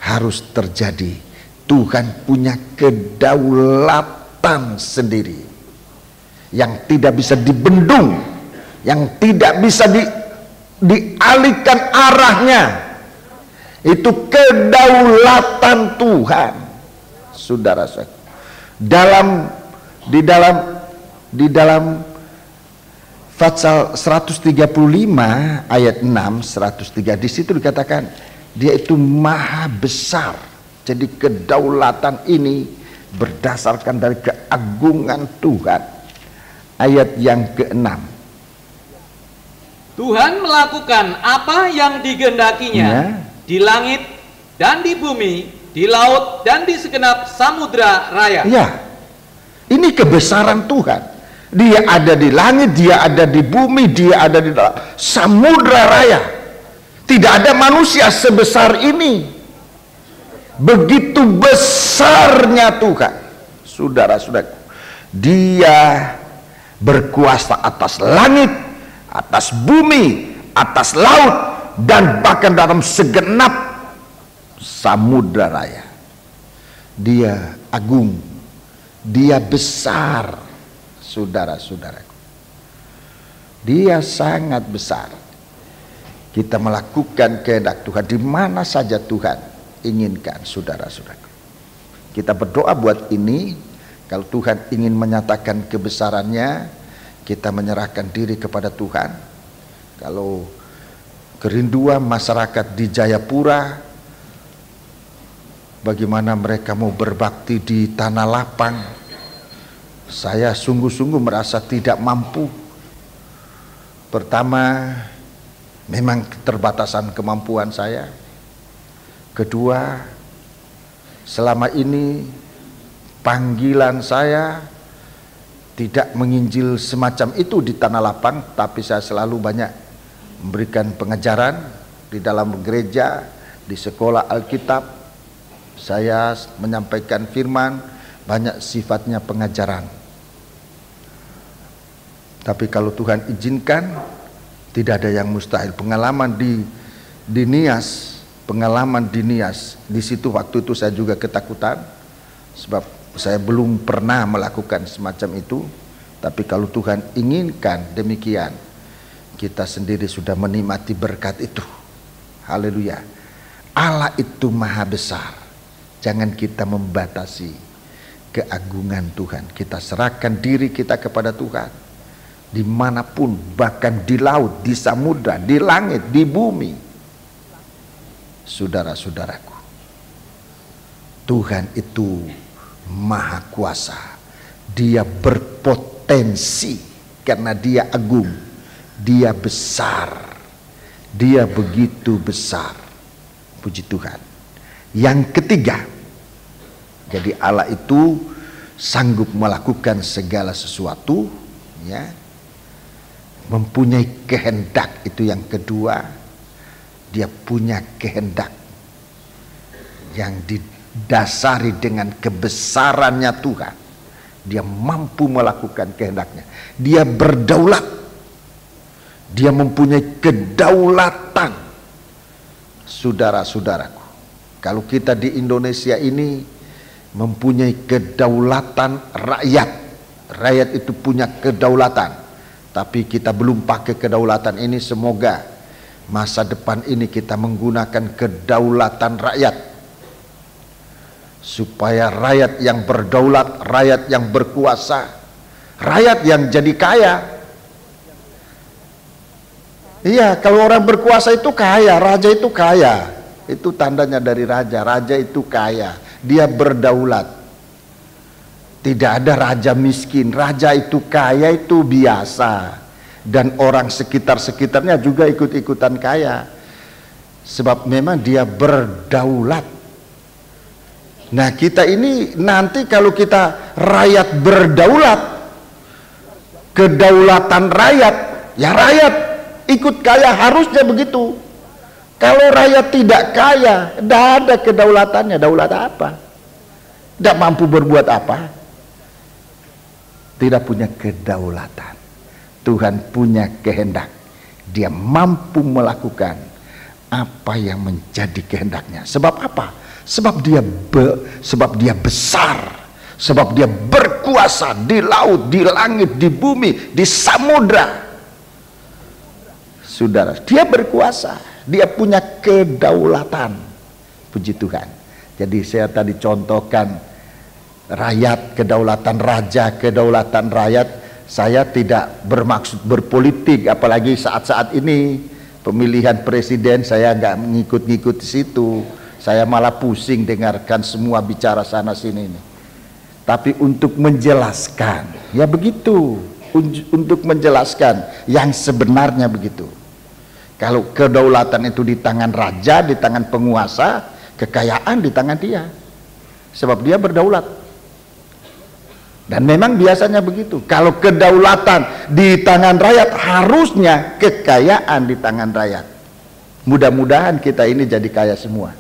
harus terjadi. Tuhan punya kedaulatan sendiri yang tidak bisa dibendung, yang tidak bisa dialihkan arahnya. Itu kedaulatan Tuhan, saudara-saudara. Di dalam Fatsal 135 ayat 6, 103, di situ dikatakan Dia itu maha besar. Jadi kedaulatan ini berdasarkan dari keagungan Tuhan. Ayat yang ke-6. Tuhan melakukan apa yang dikehendakinya, di langit dan di bumi, di laut dan di segenap samudra raya. Ya, ini kebesaran Tuhan. Dia ada di langit, Dia ada di bumi, Dia ada di dalam samudra raya. Tidak ada manusia sebesar ini. Begitu besarnya Tuhan, saudara-saudara. Dia berkuasa atas langit, atas bumi, atas laut, dan bahkan dalam segenap samudra raya. Dia agung, Dia besar, saudara-saudaraku. Dia sangat besar. Kita melakukan kehendak Tuhan di mana saja Tuhan inginkan, saudara-saudara. Kita berdoa buat ini. Kalau Tuhan ingin menyatakan kebesarannya, kita menyerahkan diri kepada Tuhan. Kalau kerinduan masyarakat di Jayapura, bagaimana mereka mau berbakti di tanah lapang, saya sungguh-sungguh merasa tidak mampu. Pertama, memang keterbatasan kemampuan saya. Kedua, selama ini panggilan saya tidak menginjil semacam itu di tanah lapang, tapi saya selalu banyak memberikan pengajaran di dalam gereja, di sekolah Alkitab. Saya menyampaikan firman, banyak sifatnya pengajaran. Tapi kalau Tuhan izinkan, tidak ada yang mustahil. Pengalaman di Nias, di situ waktu itu saya juga ketakutan, sebab saya belum pernah melakukan semacam itu. Tapi kalau Tuhan inginkan demikian, kita sendiri sudah menikmati berkat itu. Haleluya. Allah itu maha besar. Jangan kita membatasi keagungan Tuhan. Kita serahkan diri kita kepada Tuhan, dimanapun, bahkan di laut, di samudra, di langit, di bumi. Saudara-saudaraku, Tuhan itu maha kuasa. Dia berpotensi karena dia agung, dia besar, dia begitu besar. Puji Tuhan. Yang ketiga, jadi Allah itu sanggup melakukan segala sesuatu, ya, mempunyai kehendak. Itu yang kedua. Dia punya kehendak yang didasari dengan kebesarannya Tuhan. Dia mampu melakukan kehendaknya. Dia berdaulat. Dia mempunyai kedaulatan. Saudara-saudaraku, kalau kita di Indonesia ini mempunyai kedaulatan rakyat. Rakyat itu punya kedaulatan. Tapi kita belum pakai kedaulatan ini. Semoga masa depan ini kita menggunakan kedaulatan rakyat, supaya rakyat yang berdaulat, rakyat yang berkuasa, rakyat yang jadi kaya. Iya, kalau orang berkuasa itu kaya, raja itu kaya. Itu tandanya dari raja. Raja itu kaya, dia berdaulat. Tidak ada raja miskin. Raja itu kaya, itu biasa. Dan orang sekitar-sekitarnya juga ikut-ikutan kaya. Sebab memang dia berdaulat. Nah, kita ini nanti kalau kita rakyat berdaulat, kedaulatan rakyat, ya rakyat ikut kaya, harusnya begitu. Kalau rakyat tidak kaya, tidak ada kedaulatannya. Daulat apa? Tidak mampu berbuat apa? Tidak punya kedaulatan. Tuhan punya kehendak. Dia mampu melakukan apa yang menjadi kehendaknya. Sebab apa? Sebab dia besar. Sebab dia berkuasa di laut, di langit, di bumi, di samudra. Saudara, dia berkuasa. Dia punya kedaulatan. Puji Tuhan. Jadi saya tadi contohkan rakyat, kedaulatan raja, kedaulatan rakyat. Saya tidak bermaksud berpolitik, apalagi saat-saat ini pemilihan presiden. Saya nggak ngikut-ngikut di situ. Saya malah pusing dengarkan semua bicara sana sini ini. Tapi untuk menjelaskan, ya begitu. Untuk menjelaskan yang sebenarnya begitu. Kalau kedaulatan itu di tangan raja, di tangan penguasa, kekayaan di tangan dia. Sebab dia berdaulat. Dan memang biasanya begitu. Kalau kedaulatan di tangan rakyat, harusnya kekayaan di tangan rakyat. Mudah-mudahan kita ini jadi kaya semua.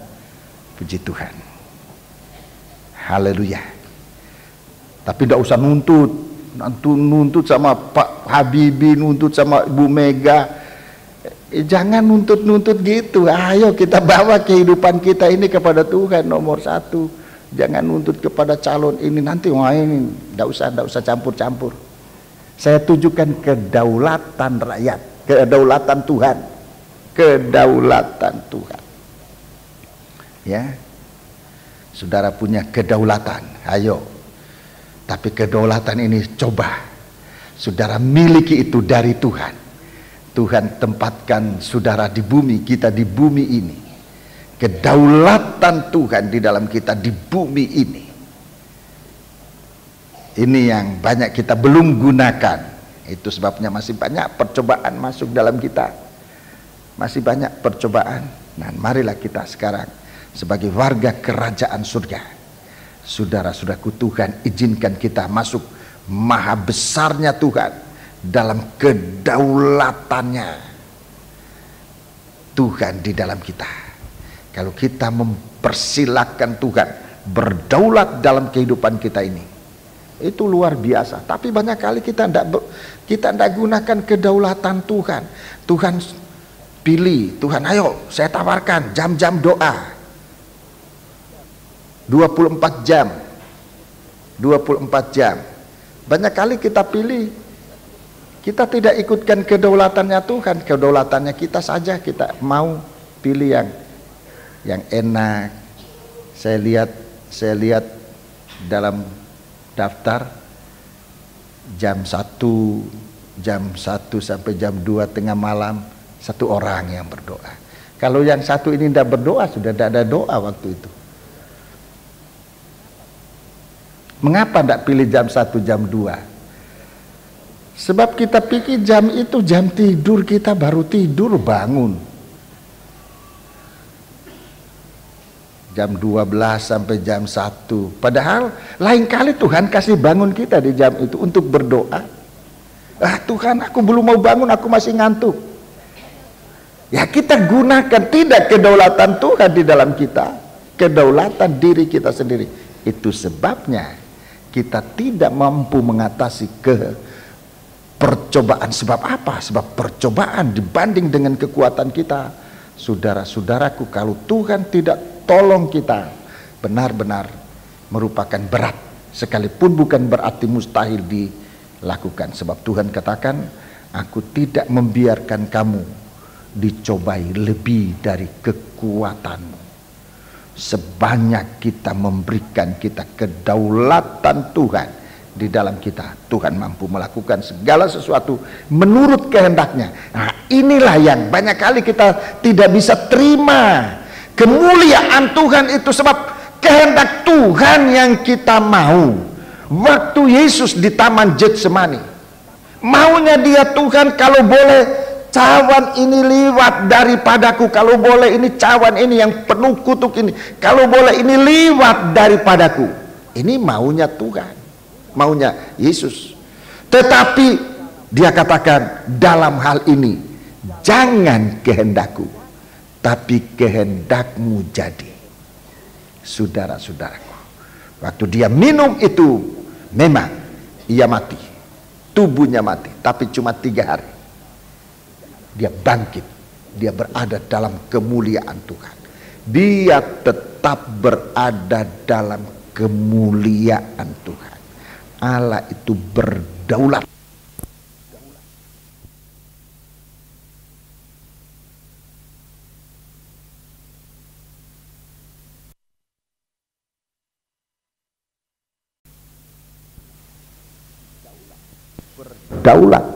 Puji Tuhan. Haleluya. Tapi tidak usah nuntut sama Pak Habibie, nuntut sama Ibu Mega. Jangan nuntut-nuntut gitu. Ayo kita bawa kehidupan kita ini kepada Tuhan nomor satu. Jangan nuntut kepada calon ini, nanti wah ini tidak usah campur-campur. Saya tujukan kedaulatan rakyat, kedaulatan Tuhan, kedaulatan Tuhan. Ya, saudara punya kedaulatan, ayo. Tapi kedaulatan ini coba saudara miliki itu dari Tuhan. Tuhan tempatkan saudara di bumi, kita di bumi ini. Kedaulatan Tuhan di dalam kita di bumi ini. Ini yang banyak kita belum gunakan. Itu sebabnya masih banyak percobaan masuk dalam kita. Masih banyak percobaan. Nah, marilah kita sekarang sebagai warga kerajaan surga, saudara-saudaraku, Tuhan izinkan kita masuk maha besarnya Tuhan dalam kedaulatannya Tuhan di dalam kita. Kalau kita mempersilahkan Tuhan berdaulat dalam kehidupan kita ini, itu luar biasa. Tapi banyak kali kita tidak gunakan kedaulatan Tuhan. Tuhan pilih, Tuhan ayo saya tawarkan jam-jam doa 24 jam 24 jam. Banyak kali kita pilih, kita tidak ikutkan kedaulatannya Tuhan, kedaulatannya kita saja. Kita mau pilih yang enak. Saya lihat dalam daftar jam 1 sampai jam 2 tengah malam 1 orang yang berdoa. Kalau yang satu ini tidak berdoa, sudah tidak ada doa waktu itu. Mengapa tidak pilih jam 1, jam 2? Sebab kita pikir jam itu jam tidur kita, baru tidur bangun. Jam 12 sampai jam 1. Padahal lain kali Tuhan kasih bangun kita di jam itu untuk berdoa. Tuhan, aku belum mau bangun, aku masih ngantuk. Ya, kita gunakan tidak kedaulatan Tuhan di dalam kita, kedaulatan diri kita sendiri. Itu sebabnya kita tidak mampu mengatasi percobaan. Sebab apa? Sebab percobaan dibanding dengan kekuatan kita, saudara-saudaraku, kalau Tuhan tidak tolong kita, benar-benar merupakan berat, sekalipun bukan berarti mustahil dilakukan. Sebab Tuhan katakan, aku tidak membiarkan kamu dicobai lebih dari kekuatanmu. Sebanyak kita memberikan kita kedaulatan Tuhan di dalam kita, Tuhan mampu melakukan segala sesuatu menurut kehendaknya. Nah, inilah yang banyak kali kita tidak bisa terima. Kemuliaan Tuhan itu sebab kehendak Tuhan yang kita mau. Waktu Yesus di Taman Getsemani, maunya dia Tuhan, kalau boleh cawan ini liwat daripadaku, kalau boleh ini cawan ini yang penuh kutuk ini, kalau boleh ini liwat daripadaku. Ini maunya Tuhan, maunya Yesus. Tetapi dia katakan, dalam hal ini jangan kehendakku, tapi kehendakmu jadi. Saudara-saudaraku, waktu dia minum itu, memang ia mati, tubuhnya mati, tapi cuma 3 hari. Dia bangkit, dia berada dalam kemuliaan Tuhan. Dia tetap berada dalam kemuliaan Tuhan. Allah itu berdaulat. Berdaulat.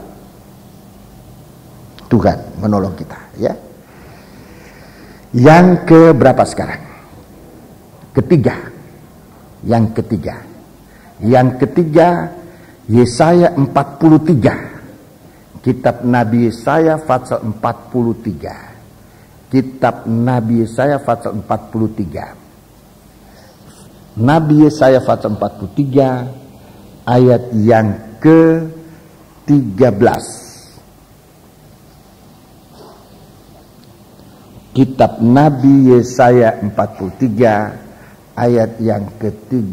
Tuhan menolong kita, ya. Yang ke berapa sekarang? Ketiga. Yang ketiga Yesaya 43. Kitab Nabi Yesaya pasal 43. Kitab Nabi Yesaya pasal 43. Nabi Yesaya pasal 43 ayat yang ke-13. Kitab Nabi Yesaya 43 ayat yang ke-3.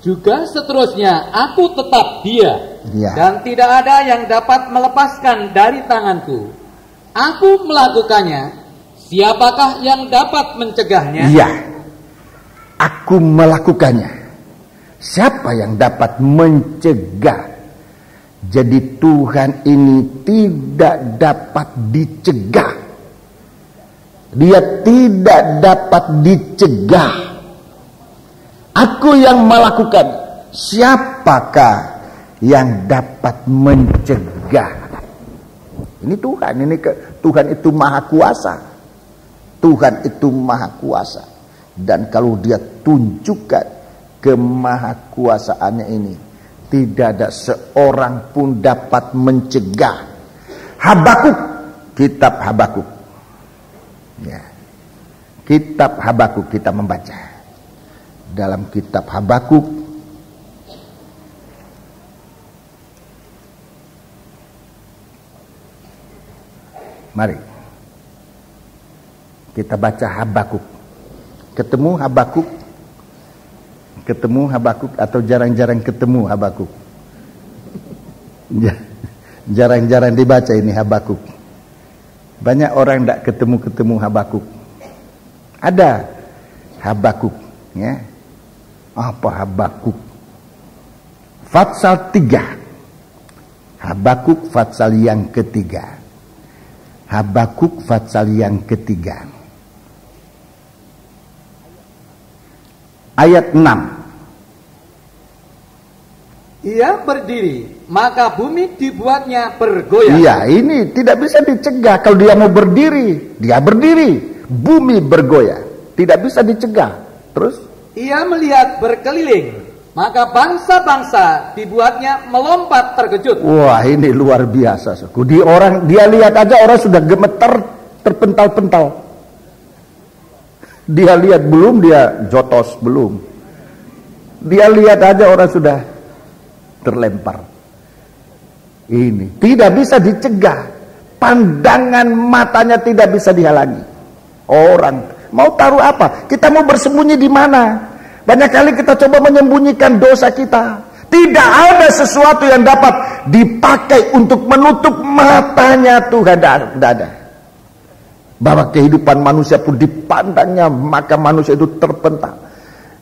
Juga seterusnya, aku tetap dia, dan tidak ada yang dapat melepaskan dari tanganku. Aku melakukannya, siapakah yang dapat mencegahnya? Iya, aku melakukannya, siapa yang dapat mencegah? Jadi Tuhan ini tidak dapat dicegah. Dia tidak dapat dicegah. Aku yang melakukan, siapakah yang dapat mencegah? Ini Tuhan, Tuhan itu maha kuasa. Tuhan itu maha kuasa. Dan kalau dia tunjukkan kemahakuasaannya ini, tidak ada seorang pun dapat mencegah. Habakuk kitab Habakuk. Ya. Kitab Habakuk kita membaca. Dalam kitab Habakuk mari kita baca Habakuk. Ketemu Habakuk atau jarang-jarang ketemu Habakuk? Jarang-jarang dibaca ini Habakuk. Banyak orang tidak ketemu Habakuk. Ada Habakuk, ya. Apa Habakuk? Fatsal 3. Habakuk fatsal yang ketiga. Habakuk fatsal yang ketiga. Ayat 6. Ia berdiri, maka bumi dibuatnya bergoyang. Iya, ini tidak bisa dicegah. Kalau dia mau berdiri, dia berdiri. Bumi bergoyang, tidak bisa dicegah. Terus? Ia melihat berkeliling, maka bangsa-bangsa dibuatnya melompat terkejut. Wah, ini luar biasa. Dia lihat aja orang sudah gemeter, terpental-pental. Dia lihat belum, dia jotos belum. Dia lihat aja orang sudah terlempar. Ini tidak bisa dicegah. Pandangan matanya tidak bisa dihalangi. Orang mau taruh apa? Kita mau bersembunyi di mana? Banyak kali kita coba menyembunyikan dosa kita. Tidak ada sesuatu yang dapat dipakai untuk menutup matanya Tuhan. Tidak ada. Bahwa kehidupan manusia pun dipandangnya, maka manusia itu terpental.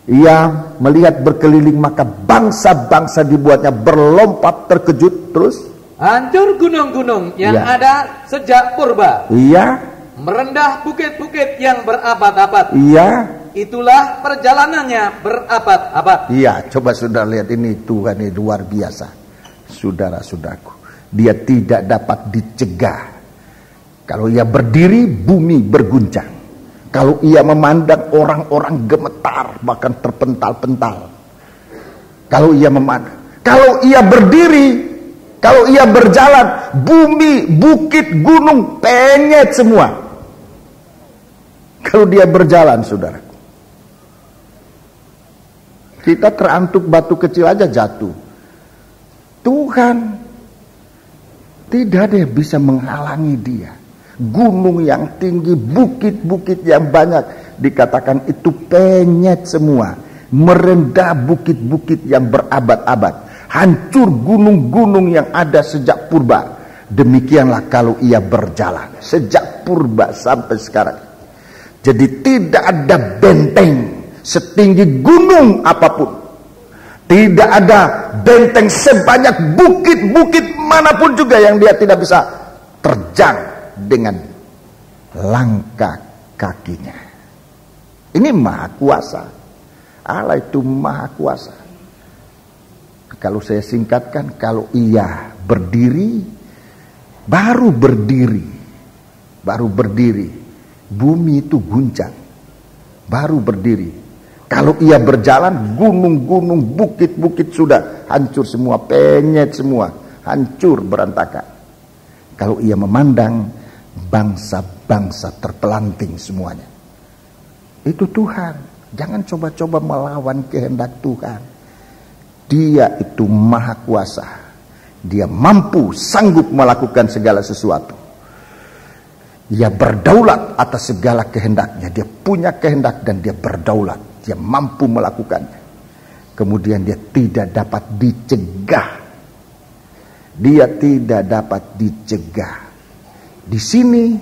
Ia melihat berkeliling, maka bangsa-bangsa dibuatnya berlompat terkejut. Terus? Hancur gunung-gunung yang ada sejak purba. Iya. Merendah bukit-bukit yang berabad-abad. Iya. Itulah perjalanannya berabad-abad. Iya, coba saudara lihat ini, Tuhan ini luar biasa. Saudara-saudaraku, dia tidak dapat dicegah. Kalau ia berdiri, bumi berguncang. Kalau ia memandang, orang-orang gemetar, bahkan terpental-pental. Kalau ia memandang, kalau ia berdiri, kalau ia berjalan, bumi, bukit, gunung penyet semua. Kalau dia berjalan, saudara, kita terantuk batu kecil aja jatuh. Tuhan tidak ada yang bisa menghalangi dia. Gunung yang tinggi, bukit-bukit yang banyak, dikatakan itu penyet semua. Merendah bukit-bukit yang berabad-abad. Hancur gunung-gunung yang ada sejak purba. Demikianlah kalau ia berjalan sejak purba sampai sekarang. Jadi tidak ada benteng setinggi gunung apapun. Tidak ada benteng sebanyak bukit-bukit manapun juga yang dia tidak bisa terjang dengan langkah kakinya. Ini maha kuasa. Allah itu maha kuasa. Kalau saya singkatkan, kalau ia berdiri, baru berdiri, bumi itu guncang, baru berdiri. Kalau ia berjalan, gunung-gunung, bukit-bukit sudah hancur semua, penyet semua, hancur berantakan. Kalau ia memandang, bangsa-bangsa terpelanting semuanya. Itu Tuhan. Jangan coba-coba melawan kehendak Tuhan. Dia itu maha kuasa. Dia mampu, sanggup melakukan segala sesuatu. Dia berdaulat atas segala kehendaknya. Dia punya kehendak dan dia berdaulat. Dia mampu melakukannya. Kemudian dia tidak dapat dicegah. Dia tidak dapat dicegah. Di sini,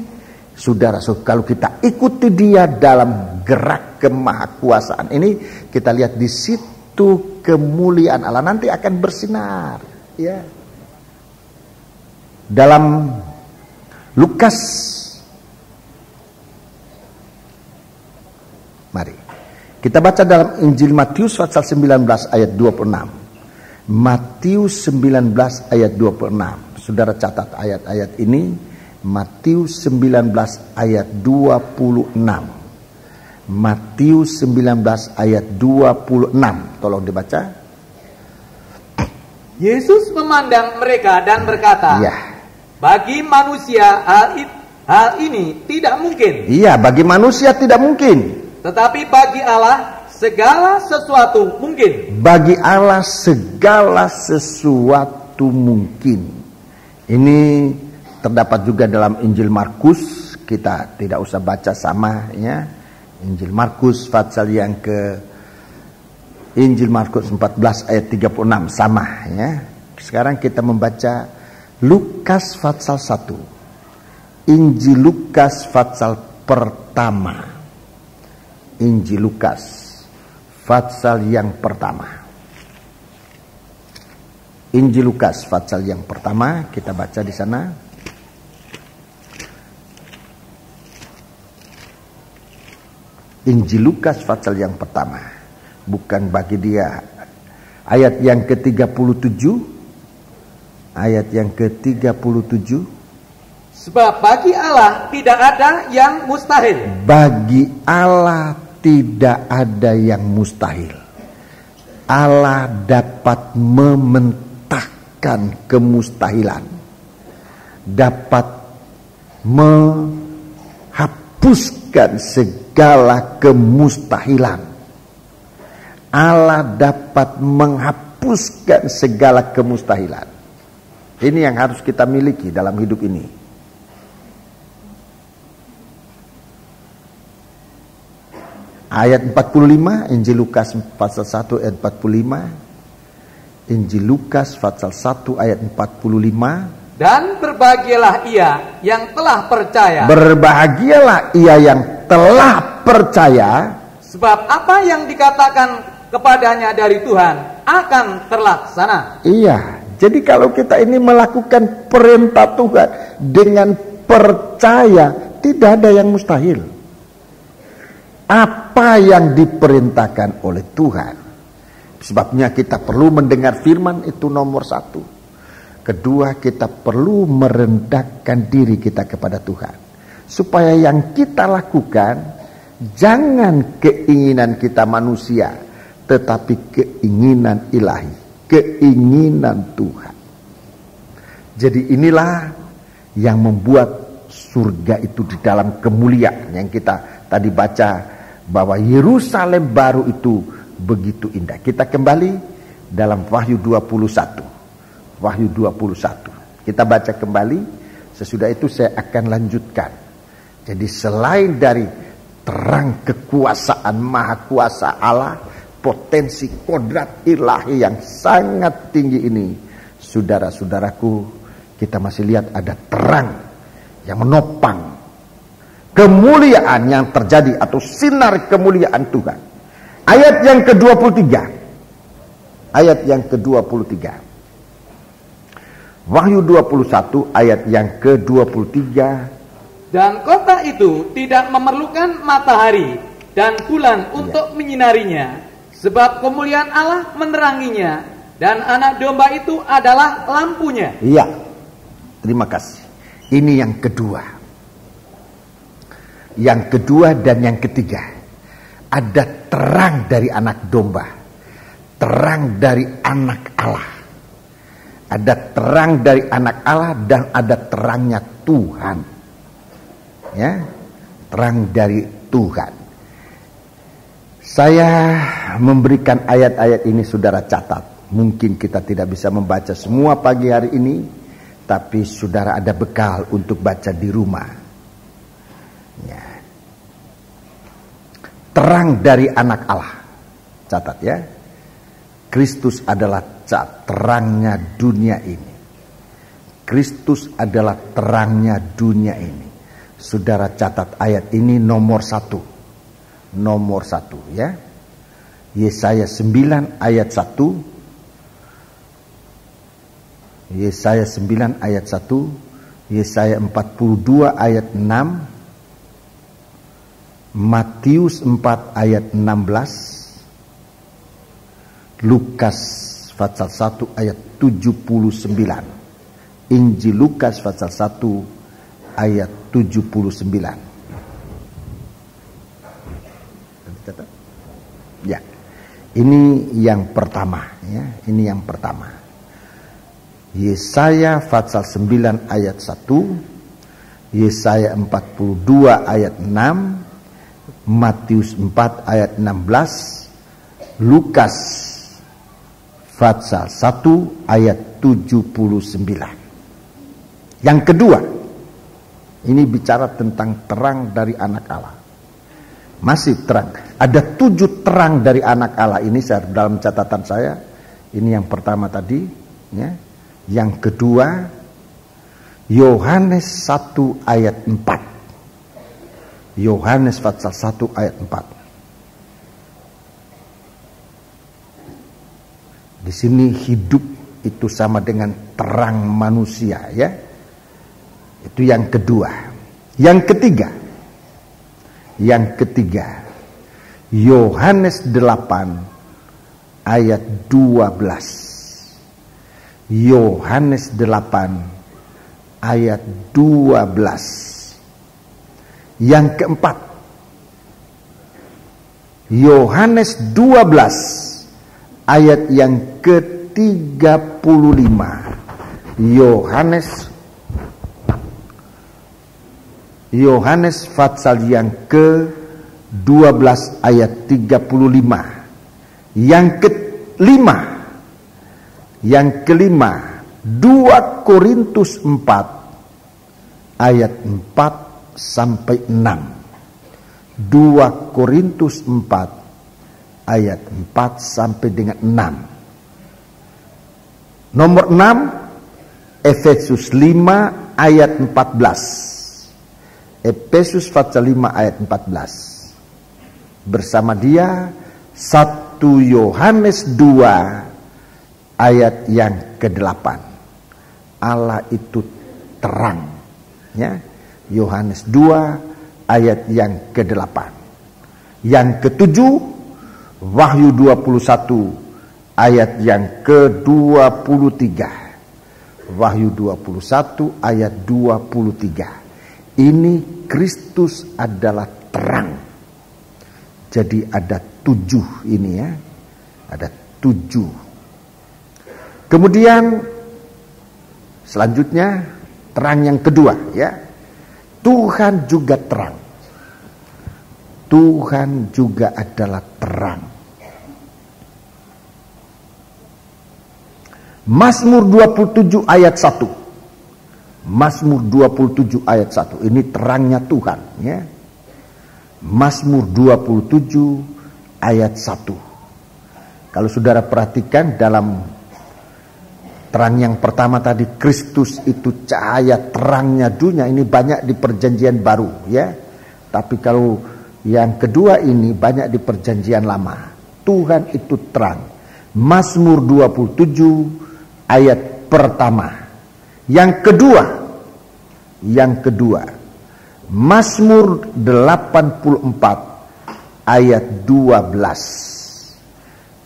saudara, kalau kita ikuti dia dalam gerak kemahakuasaan ini, kita lihat di situ kemuliaan Allah nanti akan bersinar. Ya. Dalam Lukas, mari kita baca dalam Injil Matius pasal 19 ayat 26. Matius 19 ayat 26. Saudara catat ayat-ayat ini. Matius 19 ayat 26. Matius 19 ayat 26. Tolong dibaca. Yesus memandang mereka dan berkata, ya. Bagi manusia hal hal ini tidak mungkin. Iya, bagi manusia tidak mungkin. Tetapi bagi Allah segala sesuatu mungkin. Bagi Allah segala sesuatu mungkin. Ini terdapat juga dalam Injil Markus. Kita tidak usah baca sama ya. Injil Markus pasal yang Injil Markus 14 ayat 36 sama ya. Sekarang kita membaca Lukas pasal 1. Injil Lukas pasal pertama. Injil Lukas pasal yang pertama. Injil Lukas pasal yang pertama, kita baca di sana. Injil Lukas pasal yang pertama. Bukan bagi dia. Ayat yang ke-37. Ayat yang ke-37. Sebab bagi Allah tidak ada yang mustahil. Bagi Allah tidak ada yang mustahil. Allah dapat mementahkan kemustahilan. Dapat menghapuskan segala kemustahilan. Allah dapat menghapuskan segala kemustahilan. Ini yang harus kita miliki dalam hidup ini. Ayat 45, Injil Lukas pasal 1 ayat 45. Injil Lukas pasal 1 ayat 45. Dan berbahagialah ia yang telah percaya. Berbahagialah ia yang telah percaya. Sebab apa yang dikatakan kepadanya dari Tuhan akan terlaksana. Iya, jadi kalau kita ini melakukan perintah Tuhan dengan percaya, tidak ada yang mustahil. Apa yang diperintahkan oleh Tuhan. Sebabnya kita perlu mendengar firman, itu nomor satu. Kedua, kita perlu merendahkan diri kita kepada Tuhan. Supaya yang kita lakukan, jangan keinginan kita manusia, tetapi keinginan ilahi, keinginan Tuhan. Jadi inilah yang membuat surga itu di dalam kemuliaan. Yang kita tadi baca, bahwa Yerusalem baru itu begitu indah. Kita kembali dalam Wahyu 21. Wahyu 21. Kita baca kembali, sesudah itu saya akan lanjutkan. Jadi selain dari terang kekuasaan maha kuasa Allah, potensi kodrat ilahi yang sangat tinggi ini, saudara-saudaraku, kita masih lihat ada terang yang menopang kemuliaan yang terjadi atau sinar kemuliaan Tuhan. Ayat yang ke-23. Ayat yang ke-23. Wahyu 21 ayat yang ke-23. Dan kota itu tidak memerlukan matahari dan bulan untuk menyinarinya, sebab kemuliaan Allah meneranginya, dan anak domba itu adalah lampunya. Iya, terima kasih. Ini yang kedua. Yang kedua dan yang ketiga, ada terang dari anak domba, terang dari anak Allah. Ada terang dari anak Allah dan ada terangnya Tuhan. Ya, terang dari Tuhan. Saya memberikan ayat-ayat ini, saudara catat. Mungkin kita tidak bisa membaca semua pagi hari ini, tapi saudara ada bekal untuk baca di rumah. Ya. Terang dari anak Allah. Catat ya. Kristus adalah terangnya dunia ini. Kristus adalah terangnya dunia ini. Saudara catat ayat ini nomor 1. Nomor 1 ya. Yesaya 9 ayat 1. Yesaya 9 ayat 1. Yesaya 42 ayat 6. Matius 4 ayat 16. Lukas pasal 1 ayat 79. Injil Lukas pasal 1 ayat 79. Ya. Ini yang pertama ya, ini yang pertama. Yesaya pasal 9 ayat 1. Yesaya 42 ayat 6, Matius 4 ayat 16, Lukas pasal 1 ayat 79. Yang kedua, ini bicara tentang terang dari anak Allah. Masih terang. Ada 7 terang dari anak Allah ini dalam catatan saya. Ini yang pertama tadi, ya. Yang kedua, Yohanes 1 ayat 4. Yohanes pasal 1 ayat 4. Di sini hidup itu sama dengan terang manusia, ya. Itu yang kedua. Yang ketiga, Yohanes 8 ayat 12. Yohanes 8 ayat 12. Yang keempat, Yohanes 12 ayat yang ke-35. Yohanes pasal yang ke-12 ayat 35. Yang kelima, 2 Korintus 4 ayat 4 sampai 6. 2 Korintus 4 ayat 4 sampai dengan 6. Nomor 6, Efesus 5 ayat 14. Efesus pasal 5 ayat 14. Bersama dia 1 Yohanes 2 ayat yang ke-8. Allah itu terang, ya. Yohanes 2 ayat yang ke-8. Yang ke-7, Wahyu 21 ayat yang ke-23. Wahyu 21 ayat 23. Ini Kristus adalah terang. Jadi ada 7 ini, ya. Ada 7. Kemudian selanjutnya terang yang kedua, ya. Tuhan juga terang. Tuhan juga adalah terang. Mazmur 27 ayat 1. Mazmur 27 ayat 1. Ini terangnya Tuhan, ya. Mazmur 27 ayat 1. Kalau saudara perhatikan dalam terang yang pertama tadi, Kristus itu cahaya terangnya dunia. Ini banyak di perjanjian baru, ya. Tapi kalau yang kedua ini banyak di perjanjian lama. Tuhan itu terang. Mazmur 27 ayat pertama. Yang kedua, Mazmur 84 ayat 12.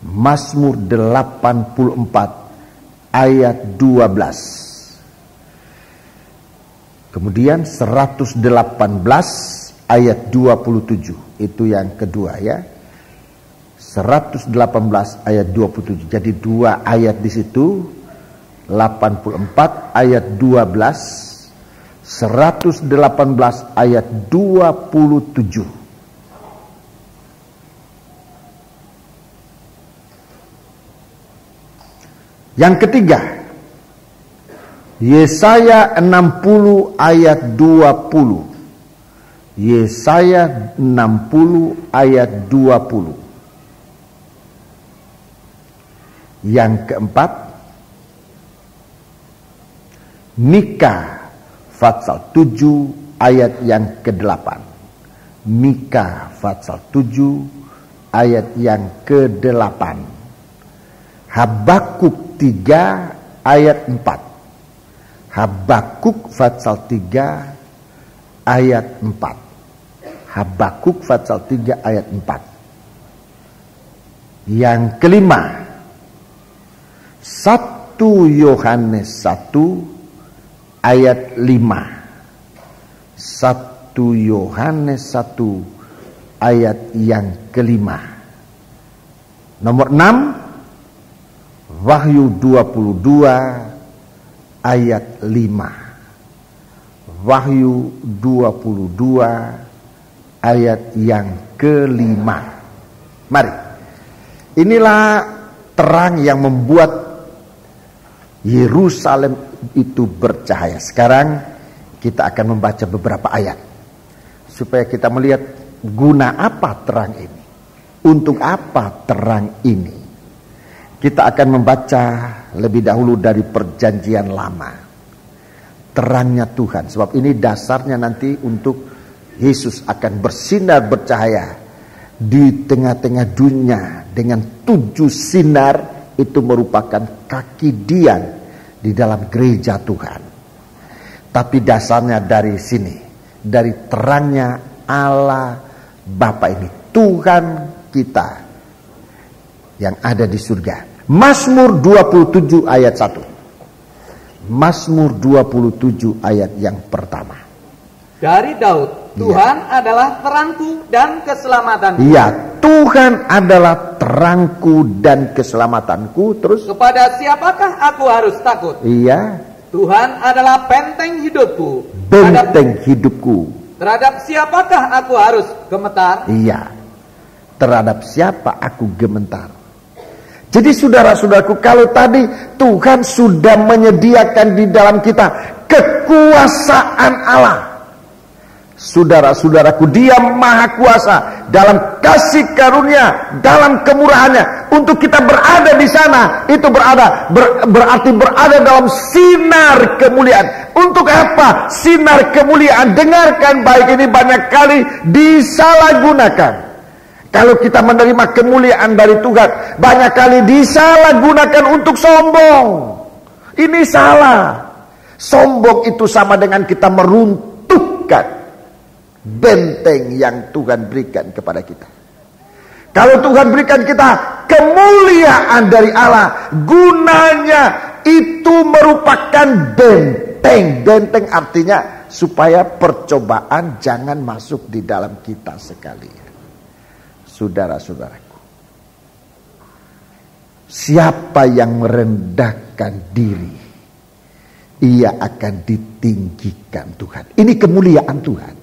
Mazmur 84 ayat 12. Kemudian 118 ayat 27. Itu yang kedua, ya. 118 ayat 27. Jadi 2 ayat di situ. 84 ayat 12. 118 ayat 27. Yang ketiga, Yesaya 60 ayat 20. Yesaya 60 ayat 20. Yang keempat, Mika pasal 7 ayat yang ke-8. Mika pasal 7 ayat yang ke-8. Habakuk 3 ayat 4. Habakuk pasal 3 ayat 4. Habakuk pasal 3 ayat 4. Yang kelima, 1 Yohanes 1 ayat 5. 1 Yohanes 1 ayat yang kelima. Nomor 6, Wahyu 22 ayat 5. Wahyu 22 ayat yang ke-5. Mari. Inilah terang yang membuat Yerusalem itu bercahaya. Sekarang kita akan membaca beberapa ayat supaya kita melihat guna apa terang ini. Untuk apa terang ini? Kita akan membaca lebih dahulu dari Perjanjian Lama. Terangnya Tuhan, sebab ini dasarnya nanti untuk Yesus akan bersinar bercahaya di tengah-tengah dunia dengan 7 sinar. Itu merupakan kaki Dian di dalam gereja Tuhan. Tapi dasarnya dari sini, dari terangnya Allah Bapa ini, Tuhan kita yang ada di surga. Mazmur 27 ayat 1. Mazmur 27 ayat yang pertama. Dari Daud, Tuhan adalah terangku dan keselamatanku. Iya, Tuhan adalah terangku dan keselamatanku. Terus, kepada siapakah aku harus takut? Iya. Tuhan adalah benteng hidupku. Benteng hidupku. Terhadap siapakah aku harus gemetar? Iya. Terhadap siapa aku gemetar? Jadi saudara-saudaraku, kalau tadi Tuhan sudah menyediakan di dalam kita kekuasaan Allah. Saudara-saudaraku, Dia Maha Kuasa dalam kasih karunia, dalam kemurahannya untuk kita berada di sana. Itu berarti berada dalam sinar kemuliaan. Untuk apa sinar kemuliaan? Dengarkan baik, ini banyak kali disalahgunakan. Kalau kita menerima kemuliaan dari Tuhan, banyak kali disalahgunakan untuk sombong. Ini salah. Sombong itu sama dengan kita meruntuhkan benteng yang Tuhan berikan kepada kita. Kalau Tuhan berikan kita kemuliaan dari Allah, gunanya itu merupakan benteng. Benteng artinya supaya percobaan jangan masuk di dalam kita sekalian. Saudara-saudaraku, siapa yang merendahkan diri, ia akan ditinggikan Tuhan. Ini kemuliaan Tuhan.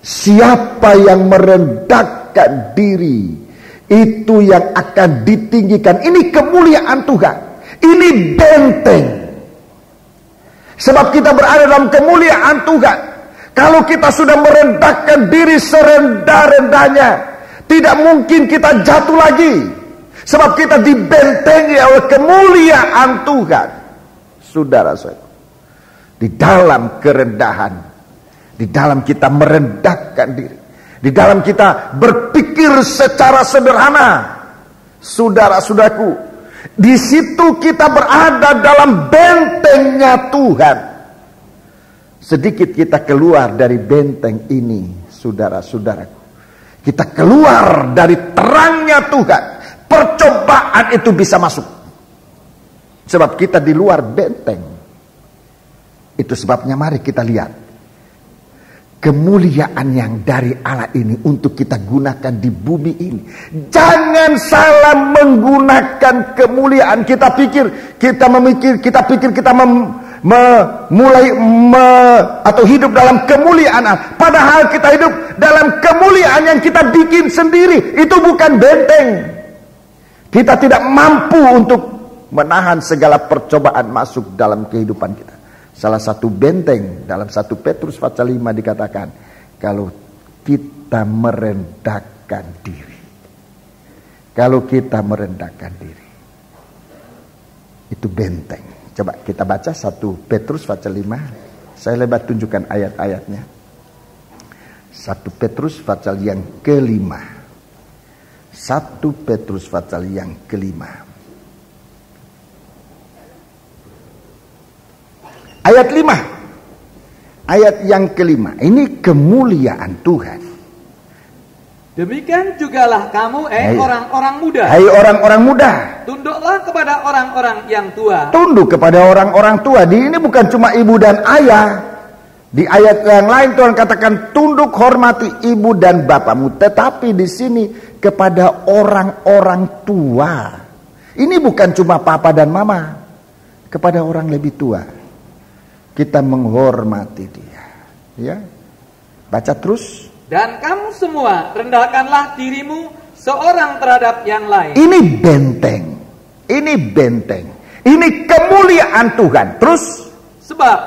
Siapa yang merendahkan diri, itu yang akan ditinggikan. Ini kemuliaan Tuhan. Ini benteng. Sebab kita berada dalam kemuliaan Tuhan. Kalau kita sudah merendahkan diri serendah-rendahnya, tidak mungkin kita jatuh lagi. Sebab kita dibentengi oleh kemuliaan Tuhan. Saudara-saudara, di dalam kerendahan, di dalam kita merendahkan diri, di dalam kita berpikir secara sederhana, saudara-saudaraku, di situ kita berada dalam bentengnya Tuhan. Sedikit kita keluar dari benteng ini, saudara-saudaraku, kita keluar dari terangnya Tuhan, percobaan itu bisa masuk. Sebab kita di luar benteng. Itu sebabnya mari kita lihat kemuliaan yang dari Allah ini untuk kita gunakan di bumi ini. Jangan salah menggunakan kemuliaan. Kita pikir kita atau hidup dalam kemuliaan Allah. Padahal kita hidup dalam kemuliaan yang kita bikin sendiri. Itu bukan benteng. Kita tidak mampu untuk menahan segala percobaan masuk dalam kehidupan kita. Salah satu benteng dalam 1 Petrus pasal 5 dikatakan, kalau kita merendahkan diri. Kalau kita merendahkan diri, itu benteng. Coba kita baca 1 Petrus pasal 5. Saya lebat tunjukkan ayat-ayatnya. 1 Petrus pasal yang ke-5. 1 Petrus pasal yang ke-5. Ayat 5. Ayat yang ke-5. Ini kemuliaan Tuhan. Demikian jugalah kamu, orang-orang muda. Hai orang-orang muda. Tunduklah kepada orang-orang yang tua. Tunduk kepada orang-orang tua. Ini bukan cuma ibu dan ayah. Di ayat yang lain Tuhan katakan tunduk, hormati ibu dan bapamu. Tetapi di sini kepada orang-orang tua. Ini bukan cuma papa dan mama. Kepada orang lebih tua. kita menghormati dia. Ya, baca terus. Dan kamu semua rendahkanlah dirimu seorang terhadap yang lain. Ini benteng. Ini benteng. Ini kemuliaan Tuhan. Terus. Sebab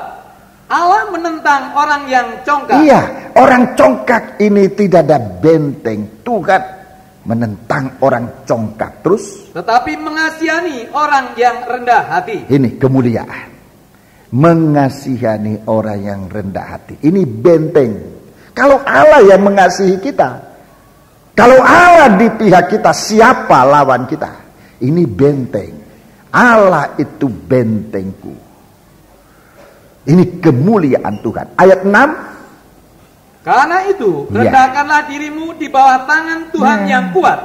Allah menentang orang yang congkak. Iya, orang congkak ini tidak ada benteng. Tuhan menentang orang congkak. Terus. Tetapi mengasihani orang yang rendah hati. Ini kemuliaan. Mengasihani orang yang rendah hati. Ini benteng. Kalau Allah yang mengasihi kita, kalau Allah di pihak kita, siapa lawan kita? Ini benteng. Allah itu bentengku. Ini kemuliaan Tuhan. Ayat 6. Karena itu, rendahkanlah dirimu di bawah tangan Tuhan yang kuat,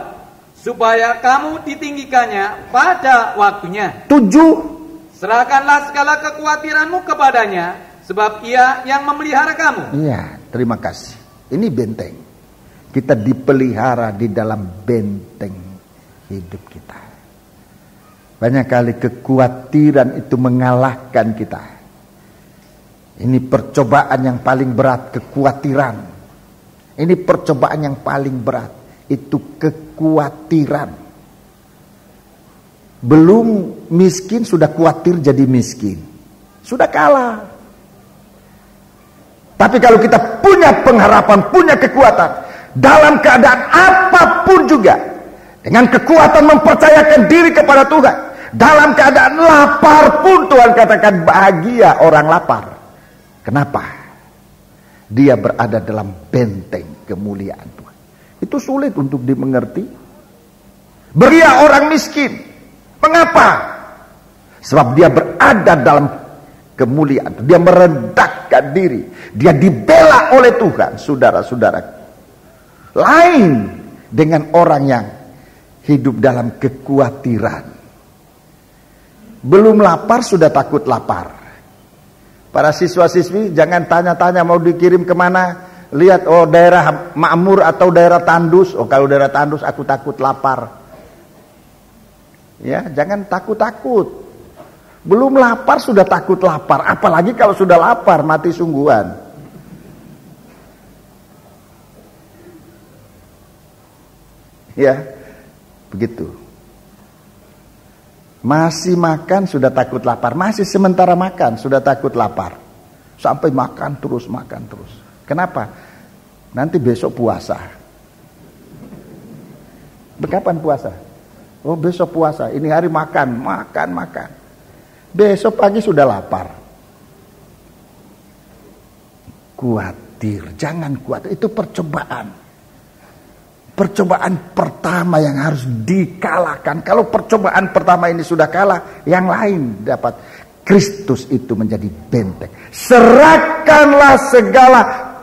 supaya kamu ditinggikannya pada waktunya. 7. Serahkanlah segala kekhawatiranmu kepadanya, sebab Ia yang memelihara kamu. Iya, terima kasih. Ini benteng. Kita dipelihara di dalam benteng hidup kita. Banyak kali kekhawatiran itu mengalahkan kita. Ini percobaan yang paling berat, kekhawatiran. Ini percobaan yang paling berat, itu kekhawatiran. Belum miskin sudah khawatir jadi miskin. Sudah kalah. Tapi kalau kita punya pengharapan, punya kekuatan, dalam keadaan apapun juga, dengan kekuatan mempercayakan diri kepada Tuhan, dalam keadaan lapar pun Tuhan katakan bahagia orang lapar. Kenapa? Dia berada dalam benteng kemuliaan Tuhan. Itu sulit untuk dimengerti. Beria orang miskin. Mengapa? Sebab dia berada dalam kemuliaan. Dia merendahkan diri. Dia dibela oleh Tuhan, saudara-saudara. Lain dengan orang yang hidup dalam kekhawatiran. Belum lapar sudah takut lapar. Para siswa-siswi jangan tanya-tanya mau dikirim kemana. Lihat, oh daerah makmur atau daerah tandus. Oh kalau daerah tandus aku takut lapar. Ya, jangan takut-takut. Belum lapar sudah takut lapar. Apalagi kalau sudah lapar mati sungguhan. Ya, begitu. Masih makan sudah takut lapar. Masih sementara makan sudah takut lapar. Sampai makan terus, makan terus. Kenapa? Nanti besok puasa. Kapan puasa? Oh besok puasa. Ini hari makan. Besok pagi sudah lapar. Khawatir. Jangan khawatir. Itu percobaan. Percobaan pertama yang harus dikalahkan. Kalau percobaan pertama ini sudah kalah, yang lain dapat. Kristus itu menjadi benteng. Serahkanlah segala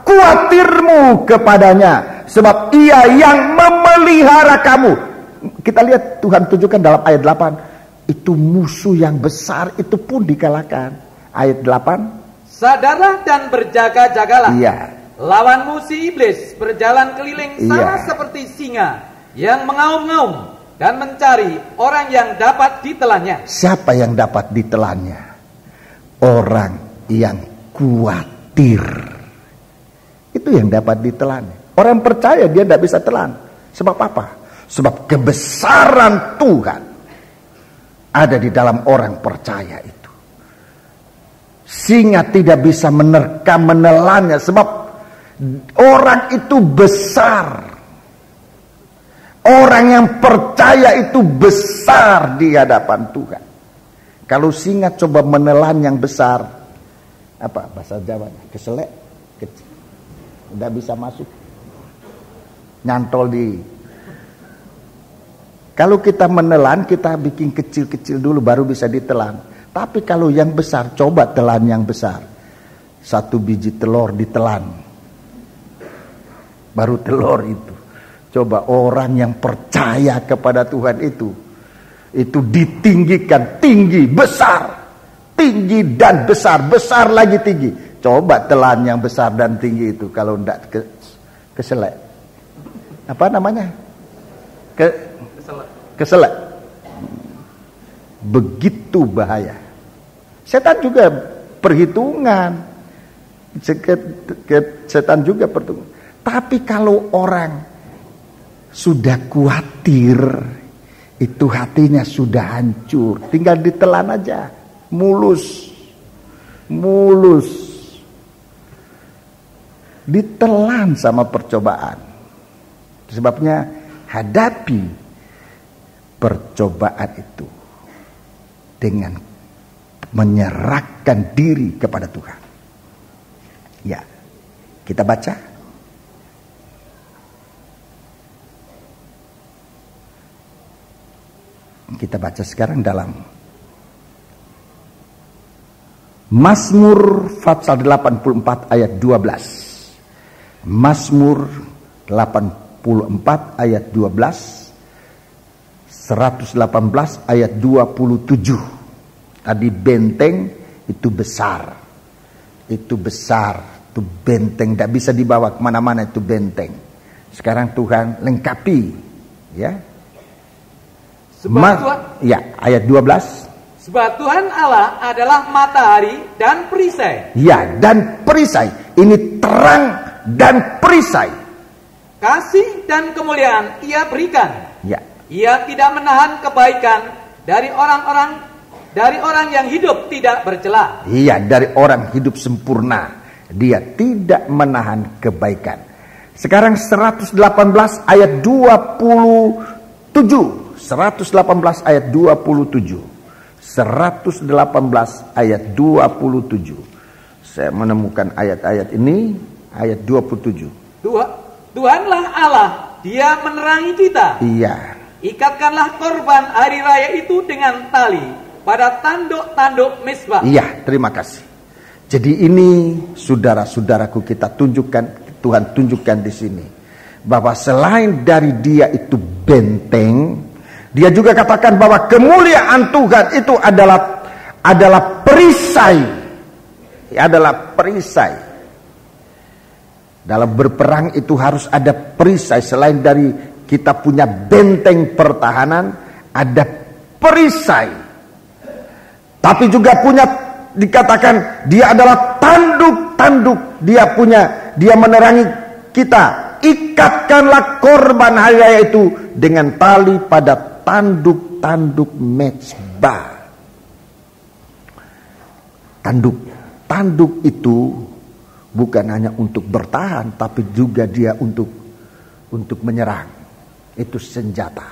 khawatirmu kepadanya, sebab Ia yang memelihara kamu. Kita lihat Tuhan tunjukkan dalam ayat 8. Itu musuh yang besar itu pun dikalahkan. Ayat 8. Sadarlah dan berjaga-jagalah. Iya. Lawanmu si iblis berjalan keliling sama seperti singa yang mengaum-ngaum dan mencari orang yang dapat ditelannya. Siapa yang dapat ditelannya? Orang yang khawatir. Itu yang dapat ditelan. Orang percaya dia tidak bisa telan. Sebab apa? Sebab kebesaran Tuhan ada di dalam orang percaya itu. Singa tidak bisa menerkam, menelannya. Sebab orang itu besar. Orang yang percaya itu besar di hadapan Tuhan. Kalau singa coba menelan yang besar, apa bahasa Jawanya? Keselek, kecil, tidak bisa masuk, nyantol di. Kalau kita menelan, kita bikin kecil-kecil dulu, baru bisa ditelan. Tapi kalau yang besar, coba telan yang besar. 1 biji telur ditelan, baru telur itu. Coba orang yang percaya kepada Tuhan itu ditinggikan, tinggi, besar, tinggi dan besar, besar lagi tinggi. Coba telan yang besar dan tinggi itu, kalau enggak keselek. Apa namanya? Keselek. Begitu bahaya. Setan juga perhitungan. Setan juga perhitungan. Tapi kalau orang sudah khawatir, itu hatinya sudah hancur, tinggal ditelan aja, mulus, ditelan sama percobaan. Sebabnya hadapi percobaan itu dengan menyerahkan diri kepada Tuhan. Ya, kita baca. Kita baca sekarang dalam Mazmur pasal 84 ayat 12. Mazmur 84 ayat 12, 118 ayat 27. Tadi benteng itu besar. Itu besar, itu benteng, tidak bisa dibawa kemana-mana itu benteng. Sekarang Tuhan lengkapi, ya. Ayat 12. Sebab Tuhan Allah adalah matahari dan perisai. Ya, dan perisai. Ini terang dan perisai. Kasih dan kemuliaan Ia berikan. Ya. Ia tidak menahan kebaikan dari orang yang hidup tidak bercela. Iya, dari orang hidup sempurna. Dia tidak menahan kebaikan. Sekarang 118 ayat 27. 118 ayat 27. 118 ayat 27. Saya menemukan ayat-ayat ini, ayat 27. Tuhanlah Allah, Dia menerangi kita. Iya. Ikatkanlah korban hari raya itu dengan tali pada tanduk-tanduk mezbah. Iya, terima kasih. Jadi ini saudara-saudaraku, kita tunjukkan, Tuhan tunjukkan di sini bahwa selain dari Dia itu benteng, Dia juga katakan bahwa kemuliaan Tuhan itu adalah perisai. Adalah perisai. Dalam berperang itu harus ada perisai. Selain dari kita punya benteng pertahanan, ada perisai. Tapi juga punya, dikatakan dia adalah tanduk-tanduk. Dia menerangi kita. Ikatkanlah korban hari raya itu dengan tali pada tanduk-tanduk mezbah. Tanduk itu bukan hanya untuk bertahan, tapi juga dia untuk menyerang. Itu senjata.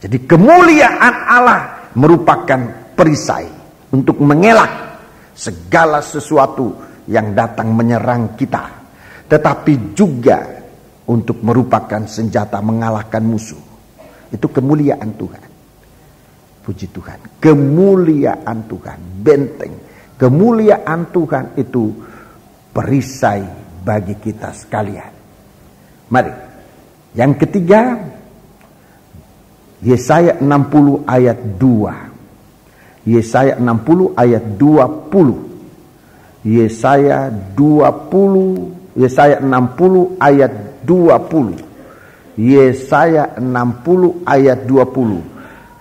Jadi kemuliaan Allah merupakan perisai untuk mengelak segala sesuatu yang datang menyerang kita, tetapi juga untuk merupakan senjata mengalahkan musuh. Itu kemuliaan Tuhan. Puji Tuhan. Kemuliaan Tuhan. Benteng. Kemuliaan Tuhan itu perisai bagi kita sekalian. Mari. Yang ketiga, Yesaya 60 ayat 2. Yesaya 60 ayat 20. Yesaya 60 ayat 20. Yesaya 60 ayat 20.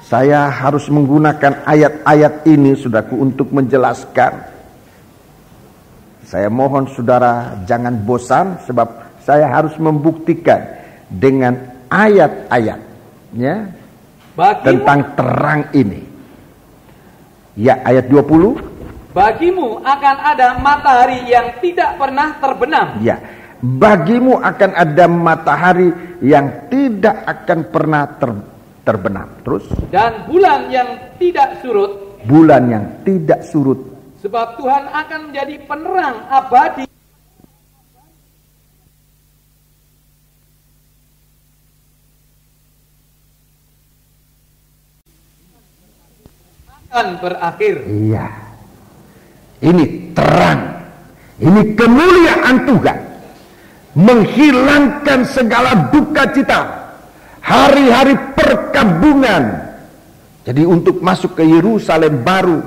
Saya harus menggunakan ayat-ayat ini, saudaraku, untuk menjelaskan. Saya mohon saudara jangan bosan, sebab saya harus membuktikan dengan ayat-ayat, ya, tentang terang ini. Ya, ayat 20. Bagimu akan ada matahari yang tidak pernah terbenam. Ya, bagimu akan ada matahari yang tidak akan pernah terbenam. Terus? Dan bulan yang tidak surut. Bulan yang tidak surut. Sebab Tuhan akan menjadi penerang abadi. Akan berakhir. Iya. Ini terang. Ini kemuliaan Tuhan. Menghilangkan segala duka cita. Hari-hari perkabungan. Jadi untuk masuk ke Yerusalem baru,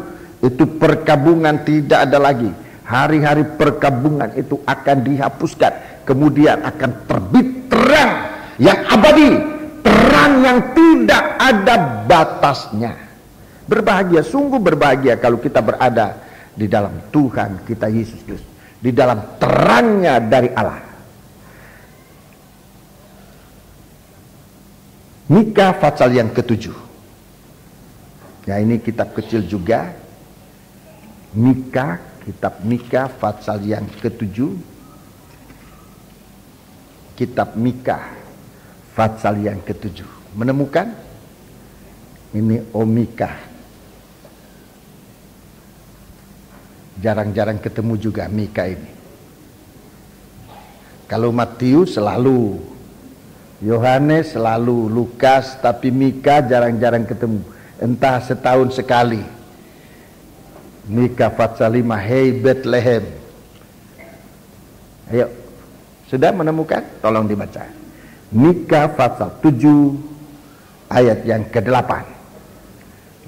itu perkabungan tidak ada lagi. Hari-hari perkabungan itu akan dihapuskan. Kemudian akan terbit terang yang abadi. Terang yang tidak ada batasnya. Berbahagia, sungguh berbahagia kalau kita berada di dalam Tuhan kita Yesus Kristus, di dalam terangnya dari Allah. Mika pasal yang ke-7. Ya, ini kitab kecil juga. Mika, kitab Mika pasal yang ke-7. Kitab Mika pasal yang ke-7. Menemukan? Ini Mika. Jarang-jarang ketemu juga Mika ini. Kalau Matius selalu, Yohanes selalu, Lukas, tapi Mika jarang-jarang ketemu. Entah setahun sekali. Mika pasal 5, hei Bethlehem. Ayo, sudah menemukan? Tolong dibaca. Mika pasal 7 ayat yang ke-8.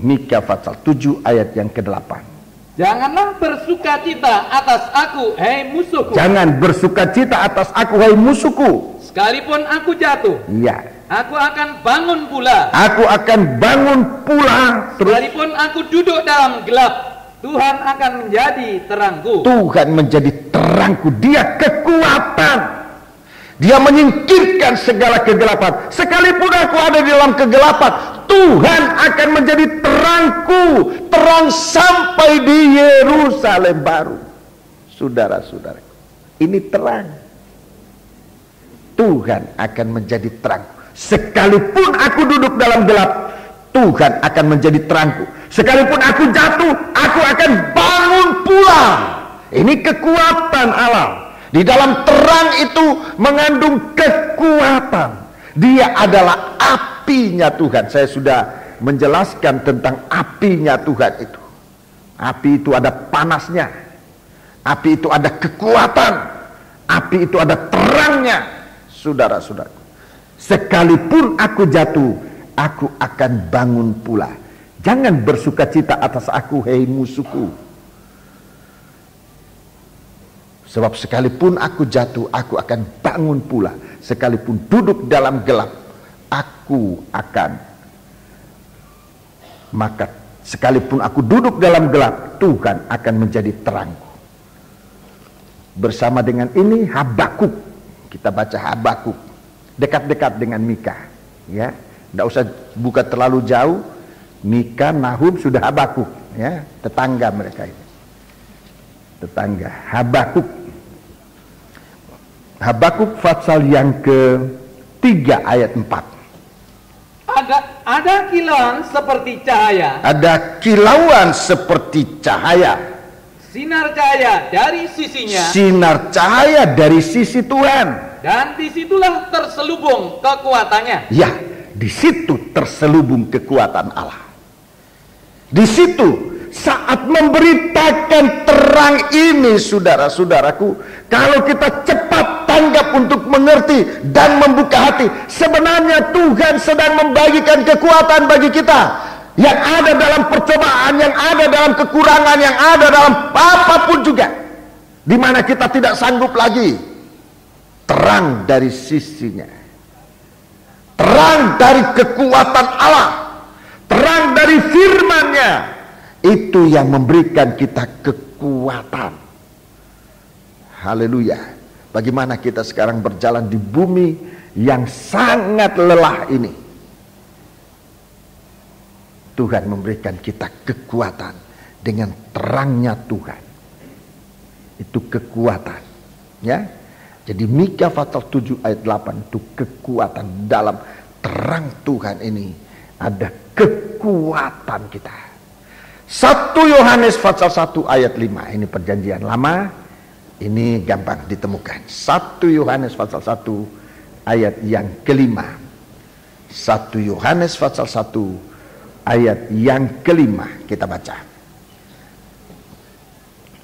Mika pasal 7 ayat yang ke-8. Janganlah bersukacita atas aku, hei musuhku. Jangan bersukacita atas aku, hei musuhku. Sekalipun aku jatuh, iya, aku akan bangun pula. Aku akan bangun pula. Sekalipun aku duduk dalam gelap, Tuhan akan menjadi terangku. Tuhan menjadi terangku. Dia kekuatan. Dia menyingkirkan segala kegelapan. Sekalipun aku ada di dalam kegelapan, Tuhan akan menjadi terangku. Terang sampai di Yerusalem baru. Saudara-saudaraku, ini terang. Tuhan akan menjadi terang. Sekalipun aku duduk dalam gelap, Tuhan akan menjadi terangku. Sekalipun aku jatuh, aku akan bangun pula. Ini kekuatan Allah. Di dalam terang itu mengandung kekuatan. Dia adalah apinya Tuhan. Saya sudah menjelaskan tentang apinya Tuhan itu. Api itu ada panasnya. Api itu ada kekuatan. Api itu ada terangnya. Saudara-saudara, sekalipun aku jatuh, aku akan bangun pula. Jangan bersukacita atas aku, hei musuhku. Sebab sekalipun aku jatuh, aku akan bangun pula. Sekalipun duduk dalam gelap, aku akan. Maka sekalipun aku duduk dalam gelap, Tuhan akan menjadi terangku. Bersama dengan ini Habakuk. Kita baca Habakuk, dekat-dekat dengan Mika, ya. Tidak usah buka terlalu jauh. Mika, Nahum, sudah Habakuk, ya, tetangga mereka ini. Tetangga. Habakuk. Habakuk pasal yang ke-3 ayat 4. Ada kilauan seperti cahaya. Ada kilauan seperti cahaya. Sinar cahaya dari sisinya. Sinar cahaya dari sisi Tuhan. Dan disitulah terselubung kekuatannya. Ya, di situ terselubung kekuatan Allah. Di situ saat memberitakan terang ini, saudara-saudaraku, kalau kita cepat tanggap untuk mengerti dan membuka hati, sebenarnya Tuhan sedang membagikan kekuatan bagi kita. Yang ada dalam percobaan, yang ada dalam kekurangan, yang ada dalam apapun juga, di mana kita tidak sanggup lagi, terang dari sisinya, terang dari kekuatan Allah, terang dari firman-Nya, itu yang memberikan kita kekuatan. Haleluya. Bagaimana kita sekarang berjalan di bumi yang sangat lelah ini, Tuhan memberikan kita kekuatan dengan terangnya Tuhan. Itu kekuatan, ya. Jadi Mika pasal 7 ayat 8 itu kekuatan. Dalam terang Tuhan ini ada kekuatan kita. 1 Yohanes pasal 1 ayat 5. Ini perjanjian lama. Ini gampang ditemukan. 1 Yohanes pasal 1 ayat yang ke-5. 1 Yohanes pasal 1 ayat yang ke-5 kita baca.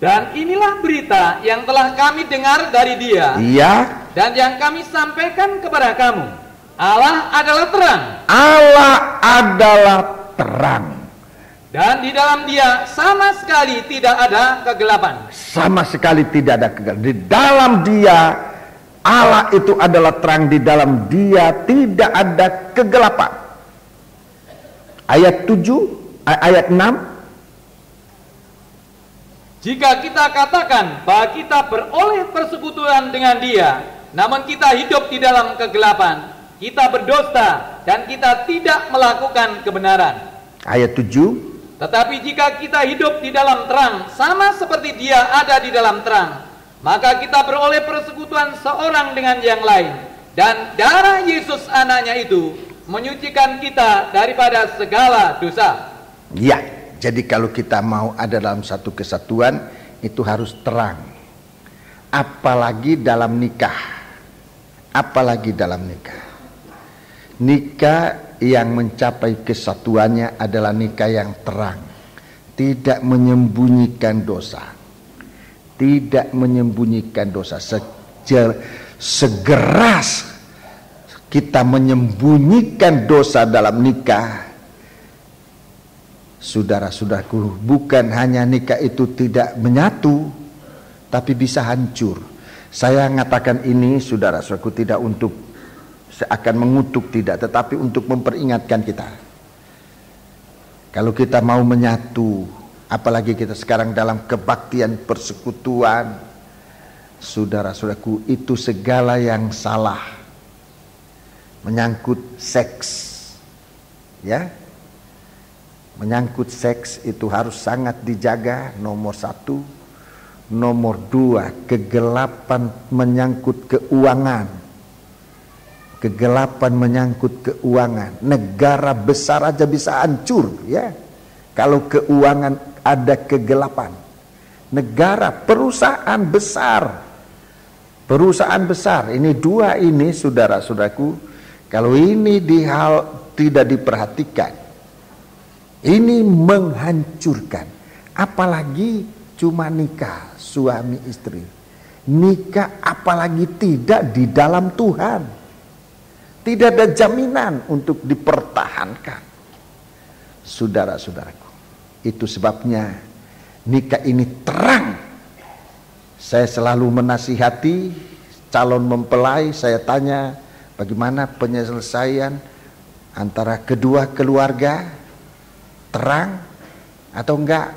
Dan inilah berita yang telah kami dengar dari Dia. Iya. Dan yang kami sampaikan kepada kamu. Allah adalah terang. Allah adalah terang. Dan di dalam Dia sama sekali tidak ada kegelapan. Sama sekali tidak ada kegelapan. Di dalam Dia, Allah itu adalah terang. Di dalam Dia tidak ada kegelapan. Ayat 7, ayat 6. Jika kita katakan bahwa kita beroleh persekutuan dengan Dia, namun kita hidup di dalam kegelapan, kita berdosa dan kita tidak melakukan kebenaran. Ayat 7. Tetapi jika kita hidup di dalam terang, sama seperti Dia ada di dalam terang, maka kita beroleh persekutuan seorang dengan yang lain, dan darah Yesus anaknya itu menyucikan kita daripada segala dosa. Ya. Jadi kalau kita mau ada dalam satu kesatuan, itu harus terang. Apalagi dalam nikah. Apalagi dalam nikah. Nikah yang mencapai kesatuannya adalah nikah yang terang. Tidak menyembunyikan dosa. Tidak menyembunyikan dosa. Segeras kita menyembunyikan dosa dalam nikah, saudara-saudaraku, bukan hanya nikah itu tidak menyatu, tapi bisa hancur. Saya mengatakan ini, saudara-saudaraku, tidak untuk seakan mengutuk, tidak, tetapi untuk memperingatkan kita. Kalau kita mau menyatu, apalagi kita sekarang dalam kebaktian persekutuan, saudara-saudaraku, itu segala yang salah menyangkut seks, ya. Menyangkut seks itu harus sangat dijaga, nomor 1. Nomor 2, kegelapan menyangkut keuangan. Kegelapan menyangkut keuangan. Negara besar aja bisa hancur, ya, kalau keuangan ada kegelapan. Negara, perusahaan besar, ini dua ini, saudara-saudaraku, kalau ini tidak diperhatikan, ini menghancurkan. Apalagi cuma nikah suami istri. Nikah apalagi tidak di dalam Tuhan. Tidak ada jaminan untuk dipertahankan. Saudara-saudaraku, itu sebabnya nikah ini terang. Saya selalu menasihati calon mempelai, saya tanya bagaimana penyelesaian antara kedua keluarga. Terang atau enggak?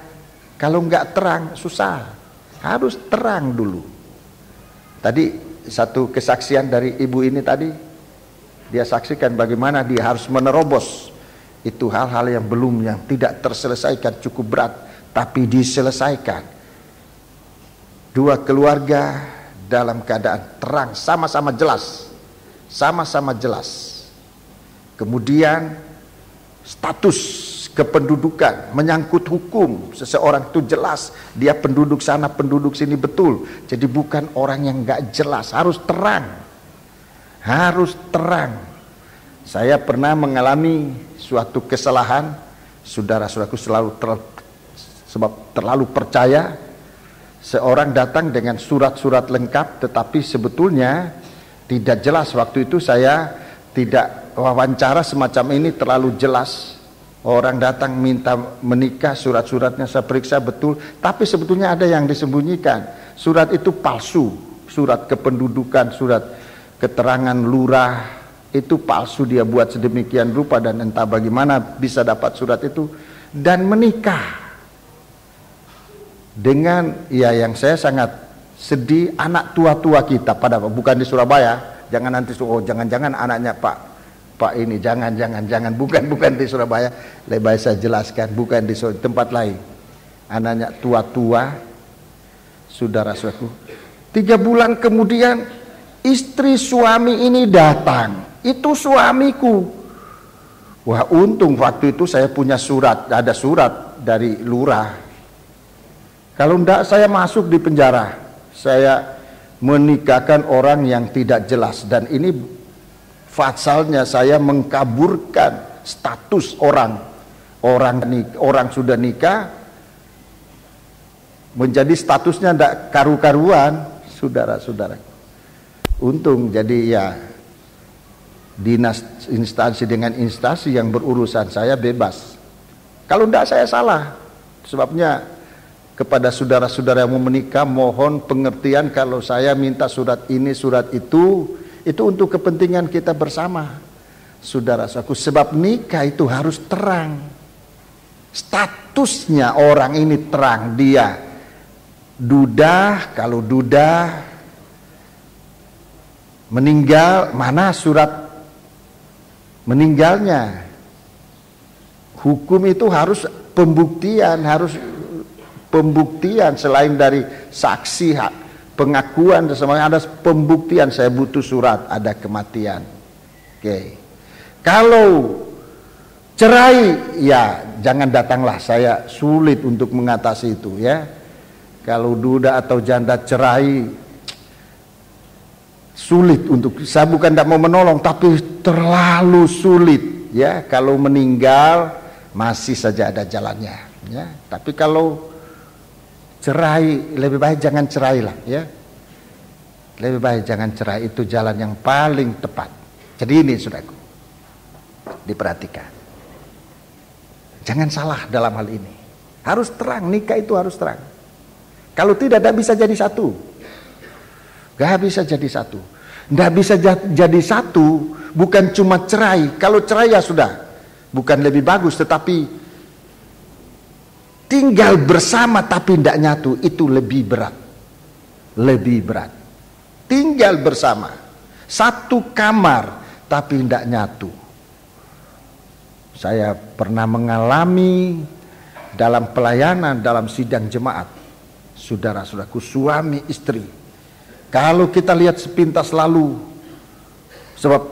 Kalau enggak terang, susah. Harus terang dulu. Tadi satu kesaksian dari ibu ini tadi, dia saksikan bagaimana dia harus menerobos. Itu hal-hal yang tidak terselesaikan, cukup berat, tapi diselesaikan. Dua keluarga dalam keadaan terang, sama-sama jelas. Sama-sama jelas. Kemudian status kependudukan, menyangkut hukum, seseorang itu jelas dia penduduk sana, penduduk sini, betul. Jadi bukan orang yang nggak jelas, harus terang, harus terang. Saya pernah mengalami suatu kesalahan, saudara-saudaraku, sebab terlalu percaya. Seorang datang dengan surat-surat lengkap, tetapi sebetulnya tidak jelas. Waktu itu saya tidak wawancara semacam ini, terlalu jelas. Orang datang minta menikah, surat-suratnya saya periksa betul, tapi sebetulnya ada yang disembunyikan. Surat itu palsu, surat kependudukan, surat keterangan lurah, itu palsu, dia buat sedemikian rupa dan entah bagaimana bisa dapat surat itu. Dan menikah dengan, ya, yang saya sangat sedih, anak tua-tua kita, bukan di Surabaya. Jangan nanti, jangan-jangan anaknya Pak ini, jangan, bukan di Surabaya. Lebih saya jelaskan, bukan di tempat lain. Anaknya tua-tua, saudara-saudaraku. 3 bulan kemudian istri suami ini datang. Itu suamiku. Wah, untung waktu itu saya punya surat, ada surat dari lurah. Kalau enggak saya masuk di penjara. Saya menikahkan orang yang tidak jelas, dan ini pasalnya saya mengkaburkan status orang sudah nikah menjadi statusnya tidak karu-karuan, saudara-saudara. Untung jadi, ya, dinas instansi dengan instansi yang berurusan, saya bebas. Kalau tidak saya salah. Sebabnya kepada saudara-saudara yang mau menikah, mohon pengertian kalau saya minta surat ini, surat itu untuk kepentingan kita bersama, saudara-saudaraku. Sebab nikah itu harus terang. Statusnya orang ini terang, dia Kalau duda meninggal, mana surat meninggalnya? Hukum itu harus pembuktian selain dari saksi, pengakuan dan semuanya, ada pembuktian. Saya butuh surat, ada kematian. Oke. Kalau cerai, ya jangan datanglah, saya sulit untuk mengatasi itu ya. Kalau duda atau janda cerai, sulit untuk, saya bukan tidak mau menolong, tapi terlalu sulit ya. Kalau meninggal masih saja ada jalannya ya. Tapi kalau cerai, lebih baik jangan cerai lah ya. Lebih baik jangan cerai, itu jalan yang paling tepat. Jadi ini saudaraku, diperhatikan, jangan salah dalam hal ini. Harus terang, nikah itu harus terang. Kalau tidak bisa jadi satu. Gak bisa jadi satu. Gak bisa jadi satu, bukan cuma cerai. Kalau cerai ya sudah, bukan lebih bagus, tetapi tinggal bersama tapi tidak nyatu, itu lebih berat. Lebih berat. Tinggal bersama, satu kamar tapi tidak nyatu. Saya pernah mengalami dalam pelayanan, dalam sidang jemaat, saudara-saudaraku, suami istri. Kalau kita lihat sepintas lalu, sebab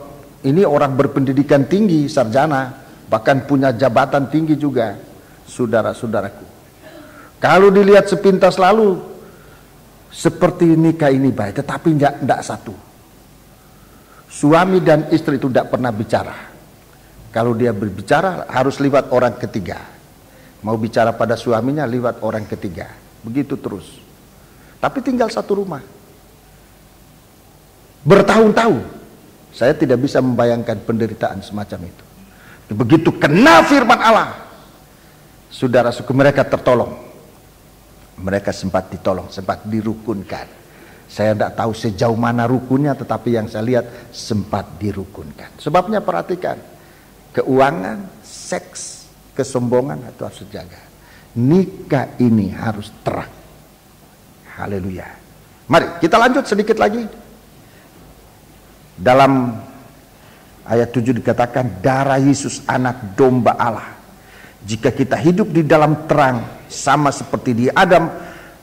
ini orang berpendidikan tinggi, sarjana, bahkan punya jabatan tinggi juga, saudara-saudaraku. Kalau dilihat sepintas lalu, seperti nikah ini baik, tetapi tidak satu. Suami dan istri itu tidak pernah bicara. Kalau dia berbicara harus lewat orang ketiga. Mau bicara pada suaminya lewat orang ketiga. Begitu terus. Tapi tinggal satu rumah. Bertahun-tahun. Saya tidak bisa membayangkan penderitaan semacam itu. Begitu kena firman Allah, saudara-saudara mereka tertolong. Mereka sempat ditolong, sempat dirukunkan. Saya tidak tahu sejauh mana rukunnya, tetapi yang saya lihat sempat dirukunkan. Sebabnya perhatikan, keuangan, seks, kesombongan itu harus dijaga. Nikah ini harus terang. Haleluya. Mari kita lanjut sedikit lagi. Dalam ayat 7 dikatakan, darah Yesus anak domba Allah. Jika kita hidup di dalam terang, sama seperti di Adam,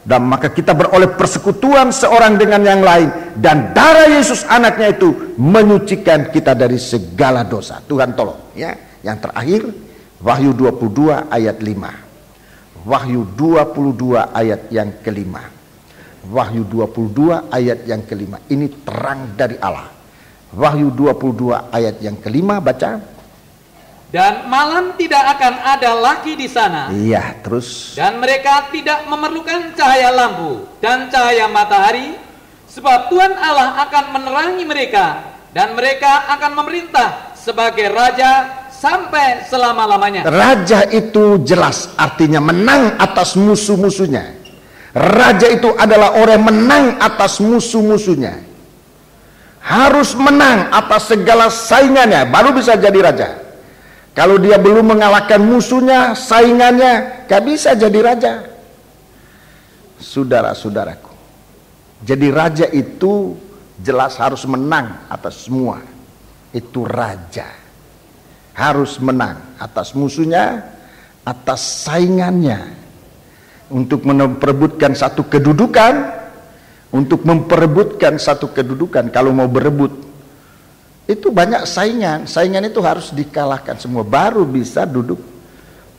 dan maka kita beroleh persekutuan seorang dengan yang lain, dan darah Yesus anaknya itu menyucikan kita dari segala dosa. Tuhan tolong ya. Yang terakhir, Wahyu 22 ayat 5. Wahyu 22 ayat yang kelima. Wahyu 22 ayat yang kelima. Ini terang dari Allah. Wahyu 22 ayat yang kelima, baca. Dan malam tidak akan ada lagi di sana. Iya, terus. Dan mereka tidak memerlukan cahaya lampu dan cahaya matahari, sebab Tuhan Allah akan menerangi mereka, dan mereka akan memerintah sebagai raja sampai selama-lamanya. Raja itu jelas artinya menang atas musuh-musuhnya. Raja itu adalah orang menang atas musuh-musuhnya. Harus menang atas segala saingannya, baru bisa jadi raja. Kalau dia belum mengalahkan musuhnya, saingannya, gak bisa jadi raja. Saudara-saudaraku, jadi raja itu jelas harus menang atas semua. Itu raja. Harus menang atas musuhnya, atas saingannya. Untuk memperebutkan satu kedudukan, kalau mau berebut, itu banyak saingan. Saingan itu harus dikalahkan semua, baru bisa duduk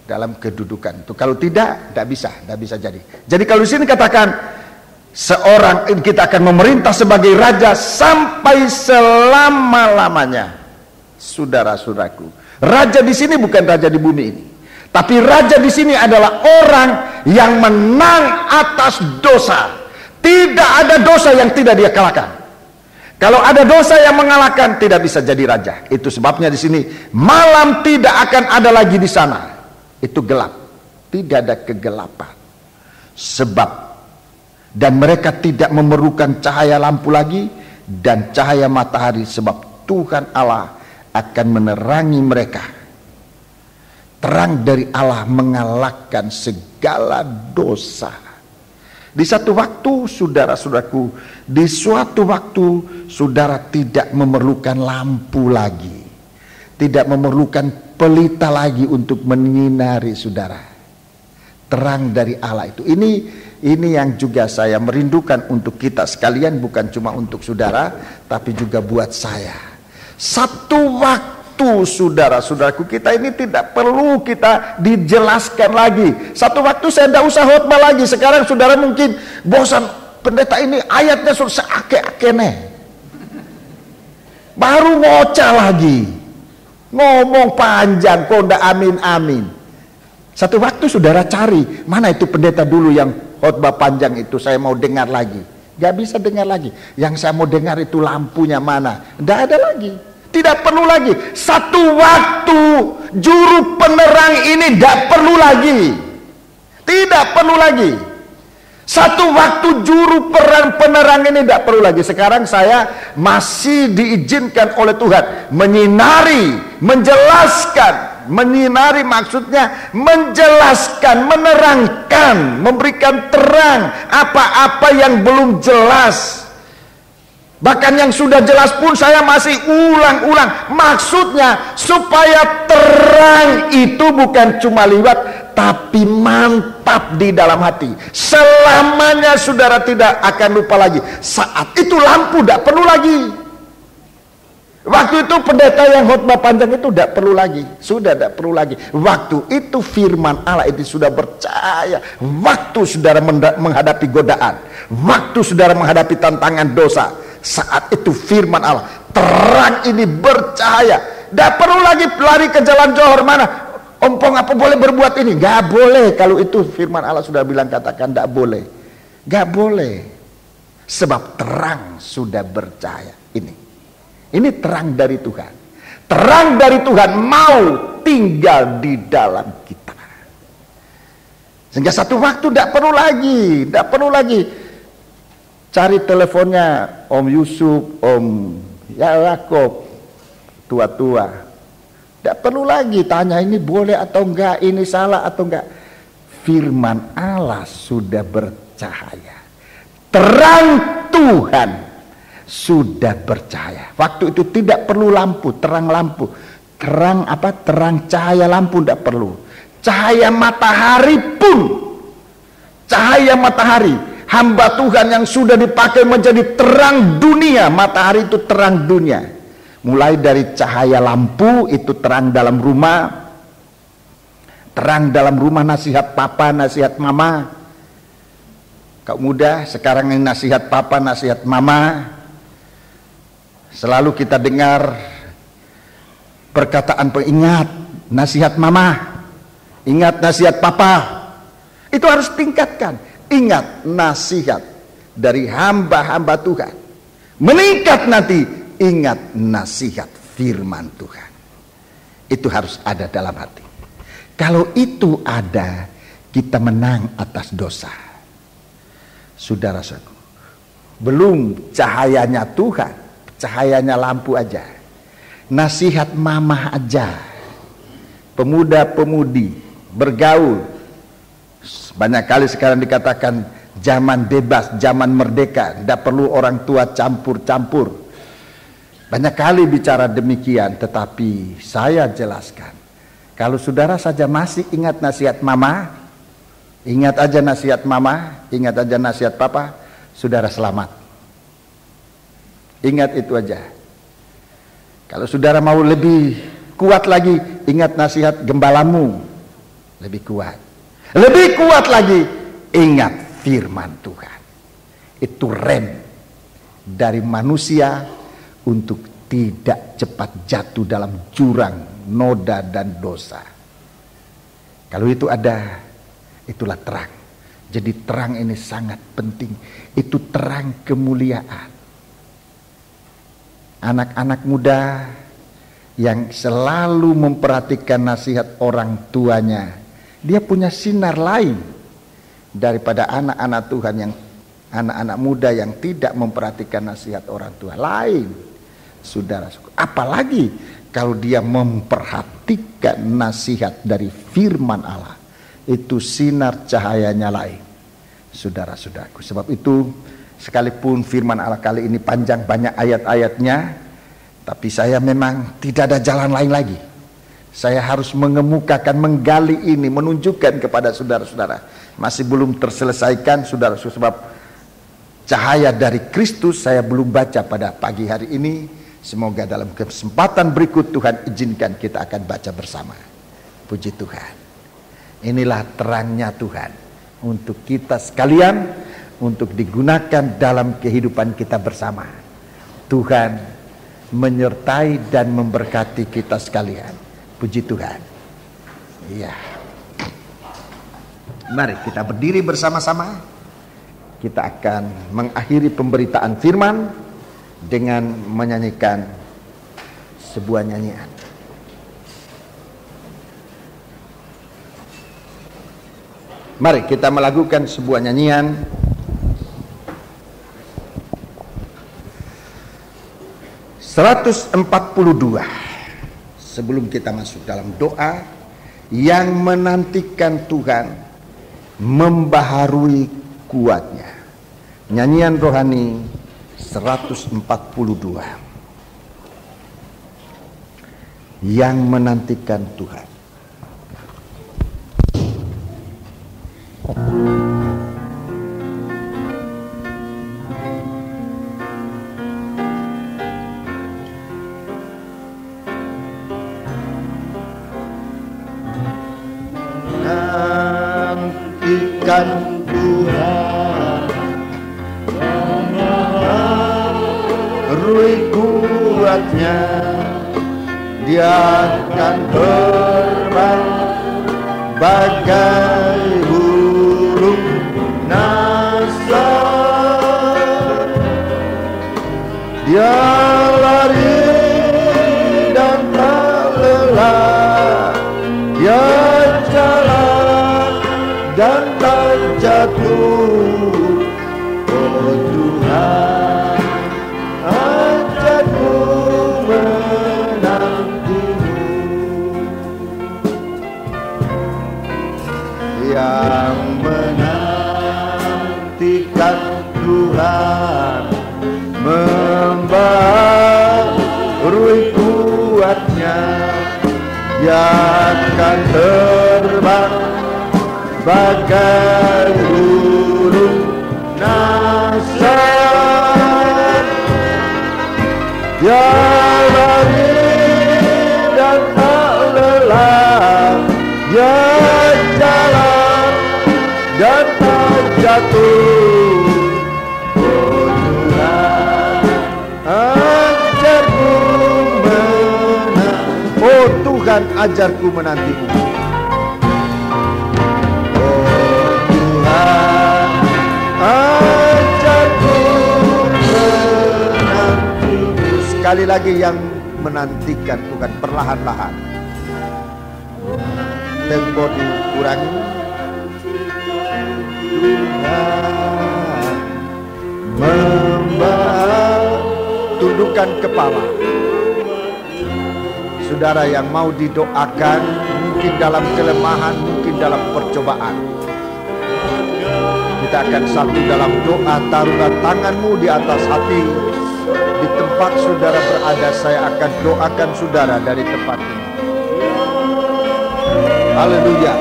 dalam kedudukan itu. Kalau tidak bisa jadi. Jadi kalau di sini katakan seorang kita akan memerintah sebagai raja sampai selama-lamanya. Saudara-saudaraku, raja di sini bukan raja di bumi ini, tapi raja di sini adalah orang yang menang atas dosa. Tidak ada dosa yang tidak dia kalahkan. Kalau ada dosa yang mengalahkan, tidak bisa jadi raja. Itu sebabnya di sini malam tidak akan ada lagi di sana. Itu gelap. Tidak ada kegelapan. Sebab dan mereka tidak memerlukan cahaya lampu lagi dan cahaya matahari, sebab Tuhan Allah akan menerangi mereka. Terang dari Allah mengalahkan segala dosa. Di satu waktu, saudara-saudaraku, di suatu waktu saudara tidak memerlukan lampu lagi, tidak memerlukan pelita lagi untuk menyinari saudara. Terang dari Allah itu. Ini yang juga saya merindukan untuk kita sekalian, bukan cuma untuk saudara, tapi juga buat saya. Satu waktu, saudara-saudaraku, kita ini tidak perlu kita dijelaskan lagi. Satu waktu saya tidak usah khotbah lagi. Sekarang saudara mungkin bosan, pendeta ini ayatnya sudah seake-akene, baru ngocah lagi, ngomong panjang, kok ndak amin-amin. Satu waktu saudara cari, mana itu pendeta dulu yang khotbah panjang itu, saya mau dengar lagi. Gak bisa dengar lagi. Yang saya mau dengar itu lampunya mana. Tidak ada lagi. Tidak perlu lagi. Satu waktu juru penerang ini tidak perlu lagi. Tidak perlu lagi. Satu waktu juru penerang ini tidak perlu lagi. Sekarang saya masih diizinkan oleh Tuhan menyinari, menjelaskan. Menyinari maksudnya menjelaskan, menerangkan, memberikan terang apa-apa yang belum jelas. Bahkan yang sudah jelas pun saya masih ulang-ulang. Maksudnya supaya terang itu bukan cuma liwat, tapi mantap di dalam hati. Selamanya saudara tidak akan lupa lagi. Saat itu lampu tidak perlu lagi. Waktu itu pendeta yang khotbah panjang itu tidak perlu lagi. Sudah tidak perlu lagi. Waktu itu firman Allah itu sudah percaya. Waktu saudara menghadapi godaan, waktu saudara menghadapi tantangan dosa, saat itu firman Allah, terang ini bercahaya. Tidak perlu lagi lari ke jalan Johor mana. Ompong apa boleh berbuat ini? Gak boleh. Kalau itu firman Allah sudah bilang, katakan tidak boleh. Gak boleh. Sebab terang sudah bercahaya. Ini terang dari Tuhan. Terang dari Tuhan mau tinggal di dalam kita. Sehingga satu waktu tidak perlu lagi. Tidak perlu lagi cari teleponnya Om Yusuf, Om Yakob, tua-tua. Tidak perlu lagi tanya ini boleh atau enggak, ini salah atau enggak. Firman Allah sudah bercahaya. Terang Tuhan sudah bercahaya. Waktu itu tidak perlu lampu, terang lampu. Terang apa? Terang cahaya lampu tidak perlu. Cahaya matahari pun. Cahaya matahari. Hamba Tuhan yang sudah dipakai menjadi terang dunia. Matahari itu terang dunia. Mulai dari cahaya lampu itu terang dalam rumah. Terang dalam rumah, nasihat papa, nasihat mama. Kau muda, sekarang ini nasihat papa, nasihat mama. Selalu kita dengar perkataan pengingat, nasihat mama, ingat nasihat papa. Itu harus tingkatkan. Ingat nasihat dari hamba-hamba Tuhan. Meningkat nanti, ingat nasihat firman Tuhan. Itu harus ada dalam hati. Kalau itu ada, kita menang atas dosa. Saudara-saudaraku, belum cahayanya Tuhan, cahayanya lampu aja, nasihat mamah aja, pemuda-pemudi bergaul. Banyak kali sekarang dikatakan zaman bebas, zaman merdeka, tidak perlu orang tua campur-campur. Banyak kali bicara demikian, tetapi saya jelaskan, kalau saudara saja masih ingat nasihat mama, ingat aja nasihat mama, ingat aja nasihat papa, saudara selamat. Ingat itu aja. Kalau saudara mau lebih kuat lagi, ingat nasihat gembalamu. Lebih kuat. Lebih kuat lagi, ingat firman Tuhan. Itu rem dari manusia untuk tidak cepat jatuh dalam jurang noda dan dosa. Kalau itu ada, itulah terang. Jadi terang ini sangat penting. Itu terang kemuliaan. Anak-anak muda yang selalu memperhatikan nasihat orang tuanya, dia punya sinar lain daripada anak-anak Tuhan yang anak-anak muda yang tidak memperhatikan nasihat orang tua. Lain, saudara. Apalagi kalau dia memperhatikan nasihat dari firman Allah, itu sinar cahayanya lain. saudara-saudaraku. Sebab itu, sekalipun firman Allah kali ini panjang, banyak ayat-ayatnya, tapi saya memang tidak ada jalan lain lagi. Saya harus mengemukakan, menggali ini, menunjukkan kepada saudara-saudara. Masih belum terselesaikan, saudara-saudara, sebab cahaya dari Kristus saya belum baca pada pagi hari ini. Semoga dalam kesempatan berikut Tuhan izinkan kita akan baca bersama. Puji Tuhan. Inilah terangnya Tuhan untuk kita sekalian, untuk digunakan dalam kehidupan kita bersama. Tuhan menyertai dan memberkati kita sekalian. Puji Tuhan. Iya. Mari kita berdiri bersama-sama. Kita akan mengakhiri pemberitaan firman dengan menyanyikan sebuah nyanyian. Mari kita melakukan sebuah nyanyian. (142) sebelum kita masuk dalam doa yang menantikan Tuhan membaharui kuatnya. Nyanyian rohani 142 yang menantikan Tuhan. Nantikan Tuhan, membaharui kuatnya, Dia akan terbang bagai burung nasar. Dia lari dan tak lelah, Dia jalan dan tak jatuh. Oh Tuhan, ajarku menantimu. Yang menantikan Tuhan membaharui kuatnya, Dia akan terbang bagai burung nasar. Dia lari dan tak lelah, Dia jalan dan tak jatuh. Oh Tuhan, ajarku menanti. Oh Tuhan, ajarku menantimu. Oh Tuhan, ajarku menantimu. Sekali lagi, yang menantikan Tuhan, perlahan-lahan. Tempo dikurangi. Tuhan tundukkan kepala. Saudara yang mau didoakan, mungkin dalam kelemahan, mungkin dalam percobaan, kita akan satu dalam doa. Taruhlah tanganmu di atas hati. Di tempat saudara berada, saya akan doakan saudara dari tempat ini. Haleluya.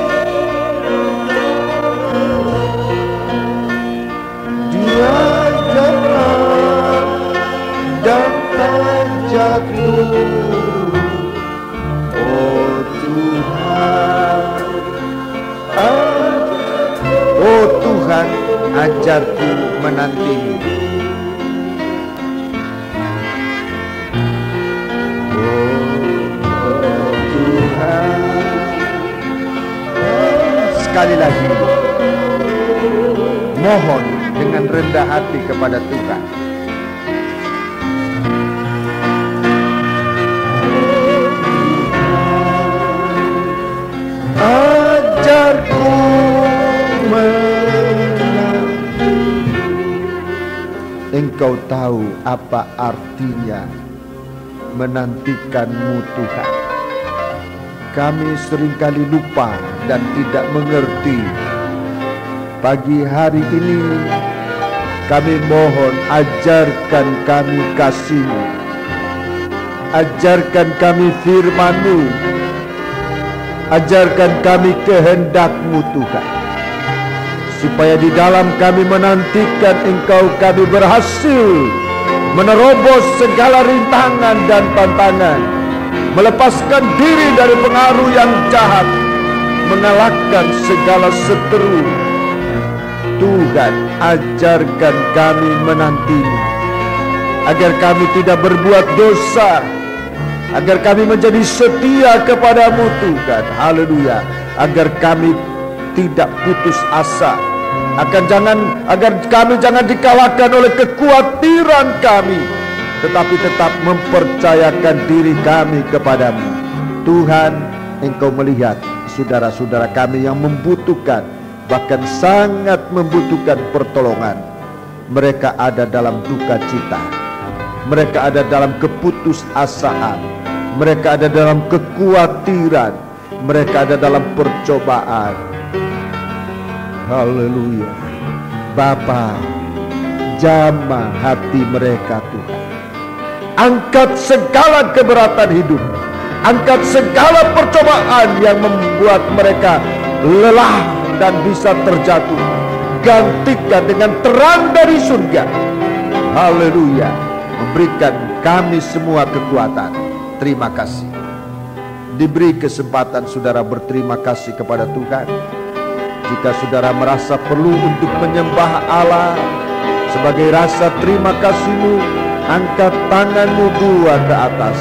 Dia jalan dan tak jatuh. Oh Tuhan, oh Tuhan, ajarku menantimu. Oh Tuhan, sekali lagi mohon dengan rendah hati kepada Tuhan. Ajarku menanti. Engkau tahu apa artinya menantikanmu Tuhan. Kami seringkali lupa dan tidak mengerti pagi hari ini kami mohon ajarkan kami kasih-Mu, ajarkan kami firman-Mu, ajarkan kami kehendak-Mu Tuhan, supaya di dalam kami menantikan Engkau kami berhasil menerobos segala rintangan dan tantangan, melepaskan diri dari pengaruh yang jahat, mengalahkan segala seteru. Tuhan, ajarkan kami menanti-Mu, agar kami tidak berbuat dosa, agar kami menjadi setia kepadamu Tuhan. Haleluya. Agar kami tidak putus asa, agar kami jangan dikalahkan oleh kekhawatiran kami, tetapi tetap mempercayakan diri kami kepadamu. Tuhan, Engkau melihat saudara-saudara kami yang membutuhkan, bahkan sangat membutuhkan pertolongan. Mereka ada dalam duka cita, mereka ada dalam keputusasaan, mereka ada dalam kekhawatiran, mereka ada dalam percobaan. Haleluya. Bapa, jamah hati mereka Tuhan. Angkat segala keberatan hidup, angkat segala percobaan yang membuat mereka lelah dan bisa terjatuh. Gantikan dengan terang dari surga. Haleluya. Memberikan kami semua kekuatan. Terima kasih. Diberi kesempatan saudara berterima kasih kepada Tuhan. Jika saudara merasa perlu untuk menyembah Allah sebagai rasa terima kasih-Mu, angkat tanganmu dua ke atas.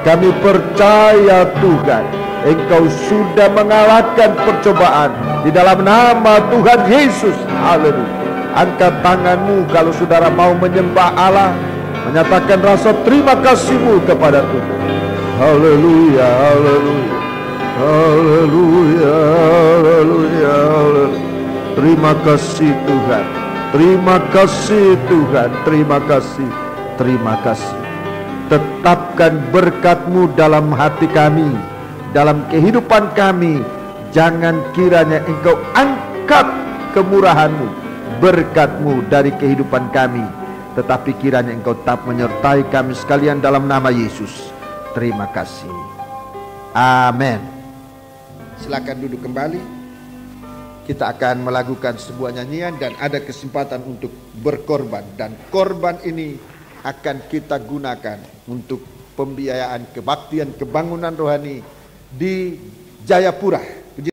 Kami percaya Tuhan, Engkau sudah mengalahkan percobaan di dalam nama Tuhan Yesus. Haleluya. Angkat tanganmu kalau saudara mau menyembah Allah, menyatakan rasa terima kasih-Mu kepada Tuhan. Haleluya, haleluya, haleluya, haleluya, haleluya. Terima kasih Tuhan, terima kasih Tuhan, terima kasih, terima kasih. Tetapkan berkat-Mu dalam hati kami, dalam kehidupan kami. Jangan kiranya Engkau angkat kemurahan-Mu, berkat-Mu dari kehidupan kami, tetapi kiranya Engkau tetap menyertai kami sekalian dalam nama Yesus. Terima kasih. Amin. Silakan duduk kembali. Kita akan melakukan sebuah nyanyian dan ada kesempatan untuk berkorban, dan korban ini akan kita gunakan untuk pembiayaan kebaktian kebangunan rohani di Jayapura.